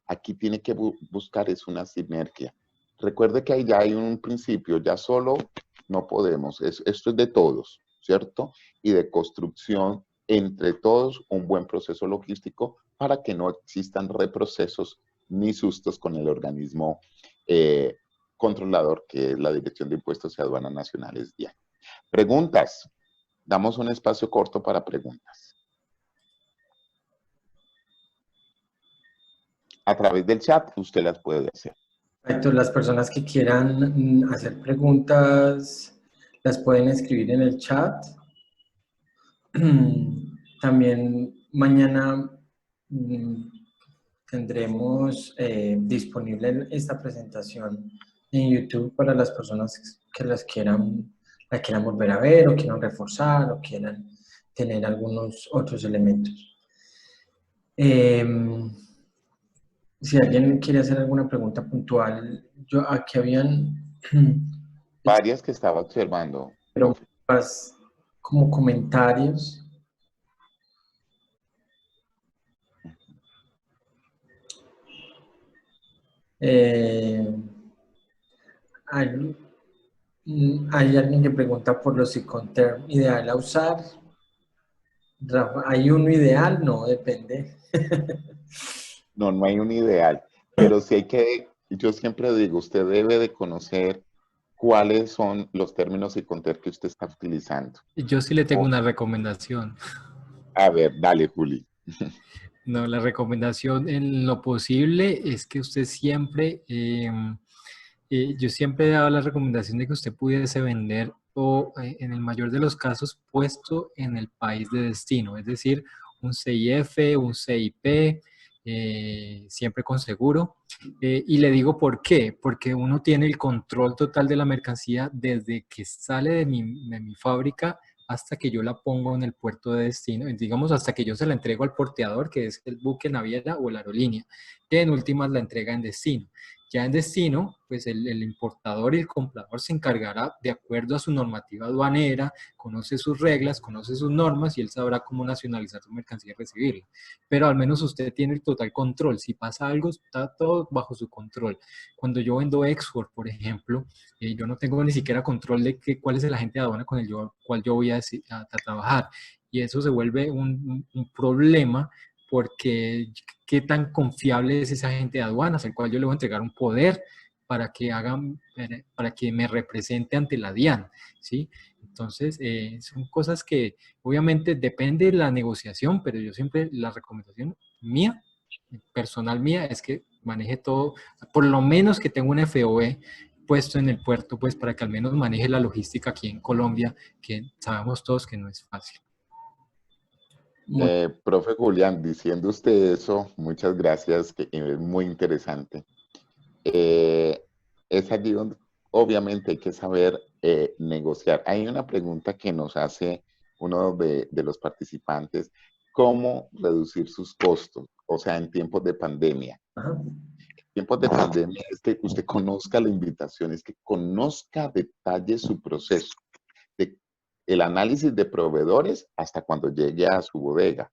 Aquí tiene que buscar es una sinergia. Recuerde que ahí ya hay un principio, ya solo no podemos, esto es de todos, ¿cierto? Y de construcción entre todos un buen proceso logístico para que no existan reprocesos ni sustos con el organismo controlador, que es la Dirección de Impuestos y Aduanas Nacionales, DIAN. Preguntas. Damos un espacio corto para preguntas. A través del chat usted las puede hacer. Perfecto. Las personas que quieran hacer preguntas las pueden escribir en el chat. También mañana tendremos disponible esta presentación en YouTube para las personas que la quieran volver a ver o quieran reforzar o quieran tener algunos otros elementos. Si alguien quiere hacer alguna pregunta puntual, aquí habían varias que estaba observando. pero más como comentarios. Hay alguien que pregunta por los Iconterm ideal a usar. Rafa, ¿hay uno ideal? No, depende. No, no hay un ideal, pero sí hay que, yo siempre digo, usted debe de conocer cuáles son los términos Iconterm que usted está utilizando. Yo sí le tengo una recomendación. A ver, dale, Juli. No, la recomendación en lo posible es que usted siempre, yo siempre he dado la recomendación de que usted pudiese vender o en el mayor de los casos puesto en el país de destino, es decir, un CIF, un CIP, siempre con seguro. Y le digo por qué, porque uno tiene el control total de la mercancía desde que sale de mi fábrica hasta que yo la pongo en el puerto de destino, digamos hasta que yo se la entrego al porteador, que es el buque, naviera o la aerolínea, que en últimas la entrega en destino. Ya en destino, pues el importador y el comprador se encargará de acuerdo a su normativa aduanera, conoce sus reglas, conoce sus normas y él sabrá cómo nacionalizar su mercancía y recibirla. Pero al menos usted tiene el total control. Si pasa algo, está todo bajo su control. Cuando yo vendo export, por ejemplo, yo no tengo ni siquiera control de cuál es el agente de aduana con el cual yo voy a trabajar. Y eso se vuelve un problema porque qué tan confiable es ese agente de aduanas, al cual yo le voy a entregar un poder para que me represente ante la DIAN, ¿sí? Entonces, son cosas que obviamente depende de la negociación, pero yo siempre, la recomendación mía, personal mía, es que maneje todo, por lo menos que tenga un FOE puesto en el puerto, pues para que al menos maneje la logística aquí en Colombia, que sabemos todos que no es fácil. Profe Julián, diciendo usted eso, muchas gracias, que es muy interesante. Es allí donde obviamente hay que saber negociar. Hay una pregunta que nos hace uno de los participantes, ¿cómo reducir sus costos? O sea, en tiempos de pandemia. Ajá. Tiempos de pandemia es que usted conozca la invitación, es que conozca a detalle su proceso, de el análisis de proveedores hasta cuando llegue a su bodega,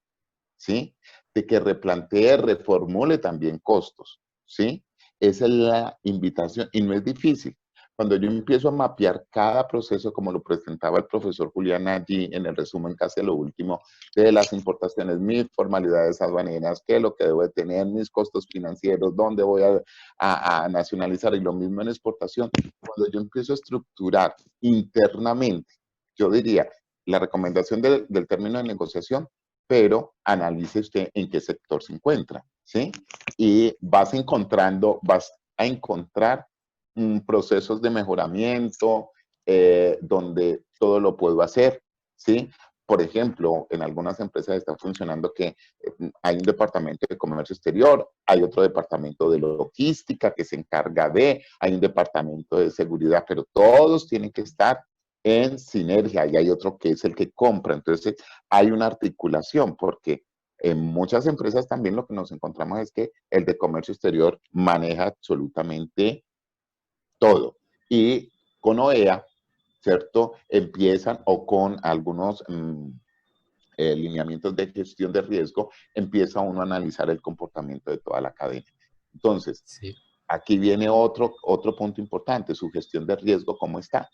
¿sí? De que replantee, reformule también costos, ¿sí? Esa es la invitación y no es difícil. Cuando yo empiezo a mapear cada proceso, como lo presentaba el profesor Julián allí en el resumen casi lo último, de las importaciones, mis formalidades aduaneras, qué es lo que debo de tener, mis costos financieros, dónde voy a nacionalizar, y lo mismo en exportación. Cuando yo empiezo a estructurar internamente, yo diría, la recomendación del término de negociación, pero analice usted en qué sector se encuentra, ¿sí? Y vas a encontrar procesos de mejoramiento, donde todo lo puedo hacer, ¿sí? Por ejemplo, en algunas empresas está funcionando que hay un departamento de comercio exterior, hay otro departamento de logística que se encarga hay un departamento de seguridad, pero todos tienen que estar en sinergia y hay otro que es el que compra. Entonces, hay una articulación porque en muchas empresas también lo que nos encontramos es que el de comercio exterior maneja absolutamente todo. Y con OEA, ¿cierto? Empiezan o con algunos lineamientos de gestión de riesgo, empieza uno a analizar el comportamiento de toda la cadena. Entonces, Sí. aquí viene otro punto importante, su gestión de riesgo, ¿cómo está?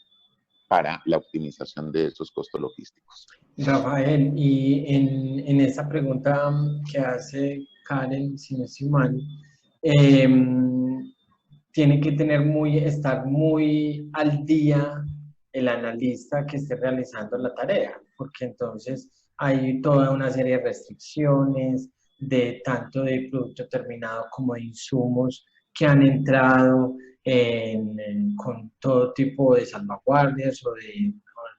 Para la optimización de esos costos logísticos. Rafael, y en esa pregunta que hace Karen, si no estoy mal, tiene que estar muy al día el analista que esté realizando la tarea, porque entonces hay toda una serie de restricciones, de tanto de producto terminado como de insumos que han entrado con todo tipo de salvaguardias o de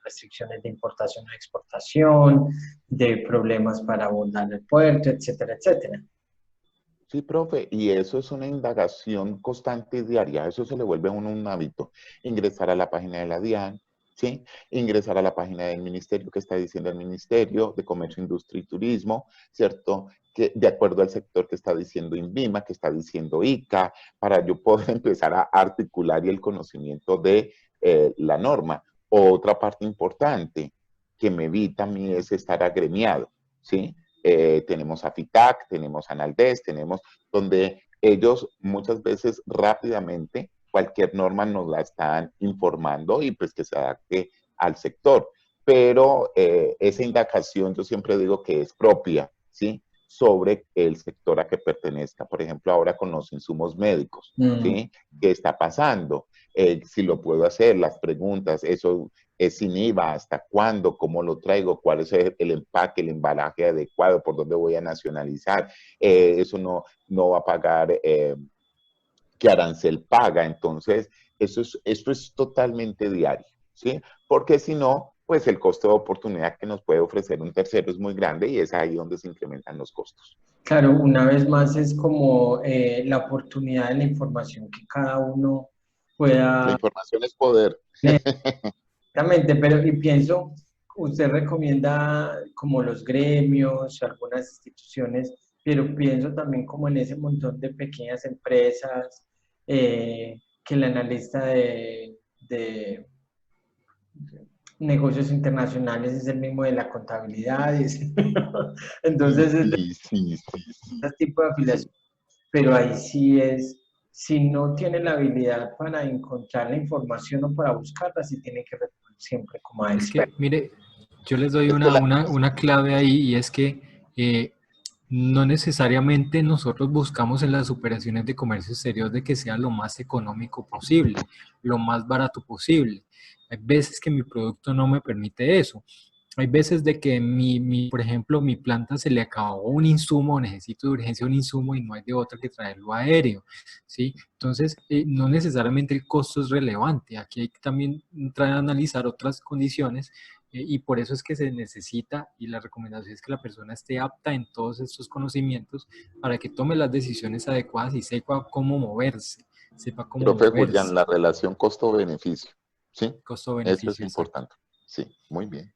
restricciones de importación o exportación, de problemas para abordar el puerto, etcétera, etcétera. Sí, profe, y eso es una indagación constante y diaria, eso se le vuelve a uno un hábito. Ingresar a la página de la DIAN, ¿sí? Ingresar a la página del ministerio, que está diciendo el Ministerio de Comercio, Industria y Turismo, ¿cierto? Que de acuerdo al sector que está diciendo INVIMA, que está diciendo ICA, para yo poder empezar a articular y el conocimiento de la norma. Otra parte importante que me evita a mí es estar agremiado, ¿sí? Tenemos a FITAC, tenemos a ANALDES, donde ellos muchas veces rápidamente cualquier norma nos la están informando y pues que se adapte al sector. Pero esa indagación yo siempre digo que es propia, ¿sí? Sobre el sector a que pertenezca. Por ejemplo, ahora con los insumos médicos, ¿sí? ¿Qué está pasando? Si lo puedo hacer, las preguntas, eso es sin IVA, hasta cuándo, cómo lo traigo, cuál es el empaque, el embalaje adecuado, por dónde voy a nacionalizar, eso no va a pagar, ¿qué arancel paga? Entonces, esto es totalmente diario, ¿sí? Porque si no, pues el costo de oportunidad que nos puede ofrecer un tercero es muy grande y es ahí donde se incrementan los costos. Claro, una vez más es como la oportunidad de la información que cada uno La pueda. información es poder. Exactamente, pero y pienso, usted recomienda como los gremios, algunas instituciones, pero pienso también como en ese montón de pequeñas empresas, que el analista de negocios internacionales es el mismo de la contabilidad, entonces es de Sí. ese tipo de Sí. afiliación, pero ahí sí es, si no tiene la habilidad para encontrar la información o para buscarla, sí tiene que recurrir siempre como a Es que, expertos. mire, yo les doy Es que una clave ahí y es que no necesariamente nosotros buscamos en las operaciones de comercio exterior de que sea lo más económico posible, lo más barato posible. Hay veces que mi producto no me permite eso. Hay veces de que por ejemplo, mi planta se le acabó un insumo, necesito de urgencia un insumo y no hay de otra que traerlo aéreo, ¿sí? Entonces, no necesariamente el costo es relevante. Aquí hay que también entrar a analizar otras condiciones y por eso es que se necesita y la recomendación es que la persona esté apta en todos estos conocimientos para que tome las decisiones adecuadas y sepa cómo moverse, sepa cómo profe Julián, moverse. la relación costo-beneficio, ¿sí? Eso es Costo-beneficio, exacto. importante. Sí, muy bien.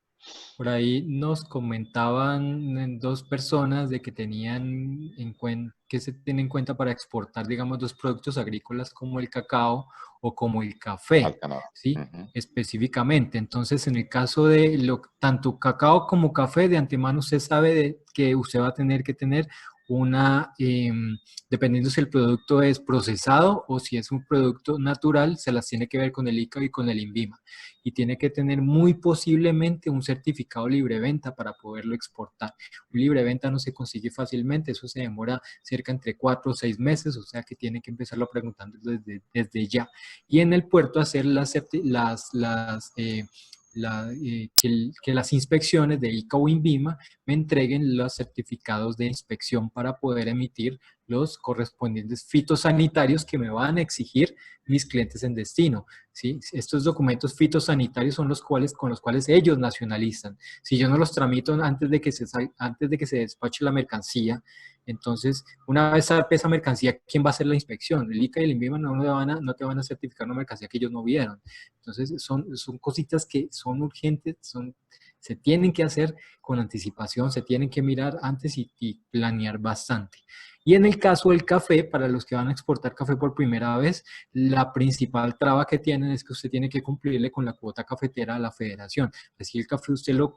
Por ahí nos comentaban dos personas de que tenían en cuenta, que se tienen en cuenta para exportar, digamos, dos productos agrícolas como el cacao o como el Al café, Canadá. ¿sí? Específicamente. Entonces, en el caso de tanto cacao como café, de antemano usted sabe que usted va a tener que tener una, dependiendo si el producto es procesado o si es un producto natural, se las tiene que ver con el ICA y con el INVIMA. Y tiene que tener muy posiblemente un certificado libre venta para poderlo exportar. Un libre venta no se consigue fácilmente, eso se demora cerca entre 4 o 6 meses, o sea que tiene que empezarlo preguntando desde ya. Y en el puerto hacer que las inspecciones de ICA o INVIMA me entreguen los certificados de inspección para poder emitir los correspondientes fitosanitarios que me van a exigir mis clientes en destino, ¿sí? Estos documentos fitosanitarios son con los cuales ellos nacionalizan. Si yo no los tramito antes de que se despache la mercancía, entonces, una vez salga esa mercancía, ¿quién va a hacer la inspección? El ICA y el INVIMA no te van a certificar una mercancía que ellos no vieron. Entonces, son cositas que son urgentes, se tienen que hacer con anticipación, se tienen que mirar antes y planear bastante. Y en el caso del café, para los que van a exportar café por primera vez, la principal traba que tienen es que usted tiene que cumplirle con la cuota cafetera a la federación. Así el café usted lo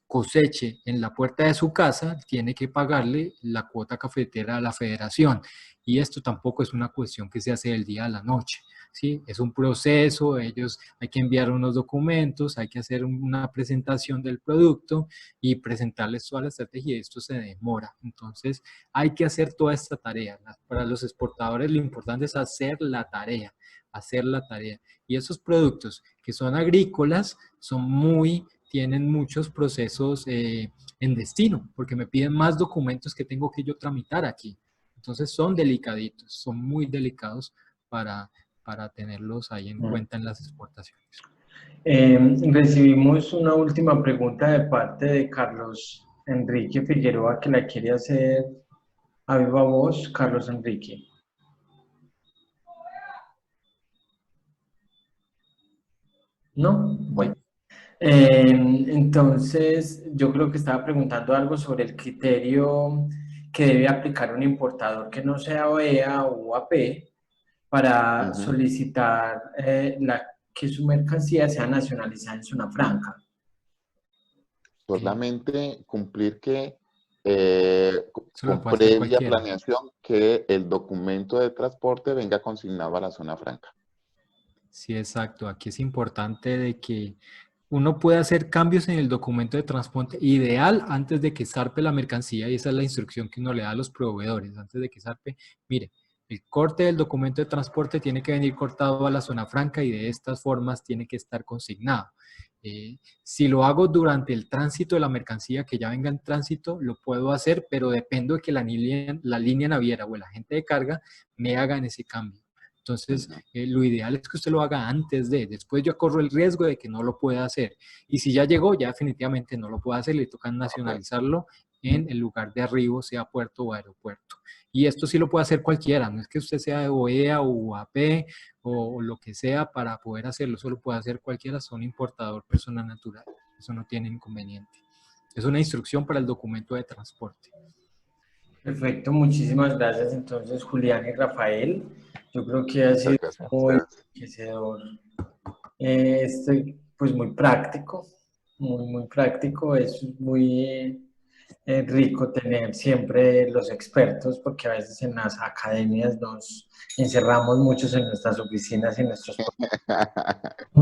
coseche en la puerta de su casa, tiene que pagarle la cuota cafetera a la federación. Y esto tampoco es una cuestión que se hace del día a la noche, ¿sí? Es un proceso, hay que enviar unos documentos, hay que hacer una presentación del producto y presentarles toda la estrategia y esto se demora. Entonces, hay que hacer toda esta tarea. Para los exportadores lo importante es hacer la tarea. Y esos productos que son agrícolas tienen muchos procesos en destino, porque me piden más documentos que tengo que yo tramitar aquí. Entonces son delicaditos, son muy delicados para tenerlos ahí en cuenta en las exportaciones. Recibimos una última pregunta de parte de Carlos Enrique Figueroa que la quiere hacer a viva voz. Carlos Enrique. ¿No? Bueno. Entonces, yo creo que estaba preguntando algo sobre el criterio que debe aplicar un importador que no sea OEA o UAP para solicitar que su mercancía sea nacionalizada en zona franca. Solamente cumplir que con puede hacer previa cualquiera. planeación que el documento de transporte venga consignado a la zona franca. Sí, exacto. Aquí es importante de que uno pueda hacer cambios en el documento de transporte ideal antes de que zarpe la mercancía, y esa es la instrucción que uno le da a los proveedores. Antes de que zarpe, mire, el corte del documento de transporte tiene que venir cortado a la zona franca y de estas formas tiene que estar consignado. Si lo hago durante el tránsito de la mercancía, que ya venga en tránsito, lo puedo hacer, pero dependo de que la línea naviera o el agente de carga me hagan ese cambio. Entonces, lo ideal es que usted lo haga después yo corro el riesgo de que no lo pueda hacer. Y si ya llegó, ya definitivamente no lo puede hacer, le toca nacionalizarlo en el lugar de arribo, sea puerto o aeropuerto. Y esto sí lo puede hacer cualquiera, no es que usted sea de OEA o UAP o lo que sea para poder hacerlo, eso lo puede hacer cualquiera, son importador, persona natural, eso no tiene inconveniente. Es una instrucción para el documento de transporte. Perfecto, muchísimas gracias entonces Julián y Rafael. Yo creo que ha sido muy enriquecedor, pues muy práctico, muy práctico. Es muy rico tener siempre los expertos, porque a veces en las academias nos encerramos muchos en nuestras oficinas y en nuestros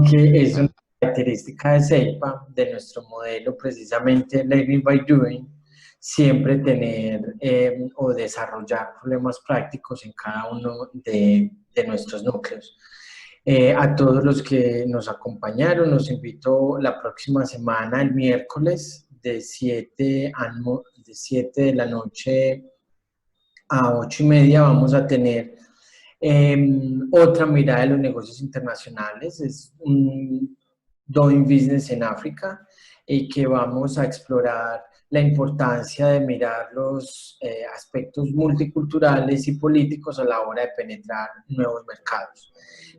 que es una característica de CEIPA, de nuestro modelo precisamente Learning by Doing, siempre tener o desarrollar problemas prácticos en cada uno de nuestros núcleos. A todos los que nos acompañaron, los invito la próxima semana, el miércoles, de 7 de la noche a 8:30, vamos a tener otra mirada de los negocios internacionales. Es un Doing Business en África, y que vamos a explorar la importancia de mirar los aspectos multiculturales y políticos a la hora de penetrar nuevos mercados.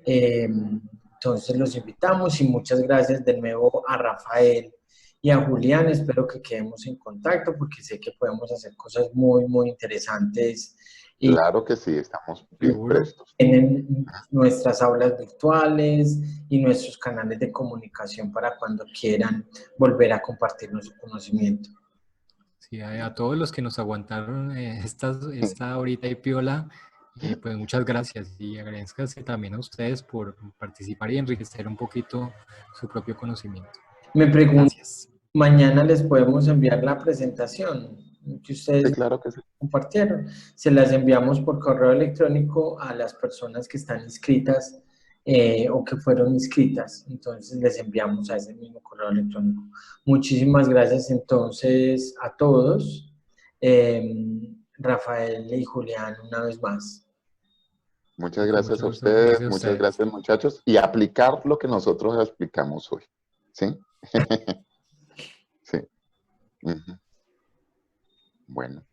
Entonces los invitamos y muchas gracias de nuevo a Rafael y a Julián. Espero que quedemos en contacto porque sé que podemos hacer cosas muy interesantes. Claro que sí, estamos bien prestos. Tienen nuestras aulas virtuales y nuestros canales de comunicación para cuando quieran volver a compartirnos su conocimiento. Sí, a todos los que nos aguantaron esta horita y piola, pues muchas gracias, y agradezcanse también a ustedes por participar y enriquecer un poquito su propio conocimiento. Me pregunto, Gracias. mañana les podemos enviar la presentación que ustedes claro que sí. compartieron. Se las enviamos por correo electrónico a las personas que están inscritas o que fueron inscritas. Entonces les enviamos a ese mismo correo electrónico. Muchísimas gracias entonces a todos. Rafael y Julián, una vez más. Muchas gracias a Muchas ustedes, gracias a muchas ustedes. gracias muchachos. Y aplicar lo que nosotros explicamos hoy. ¿Sí? Sí. Ujú. Bueno.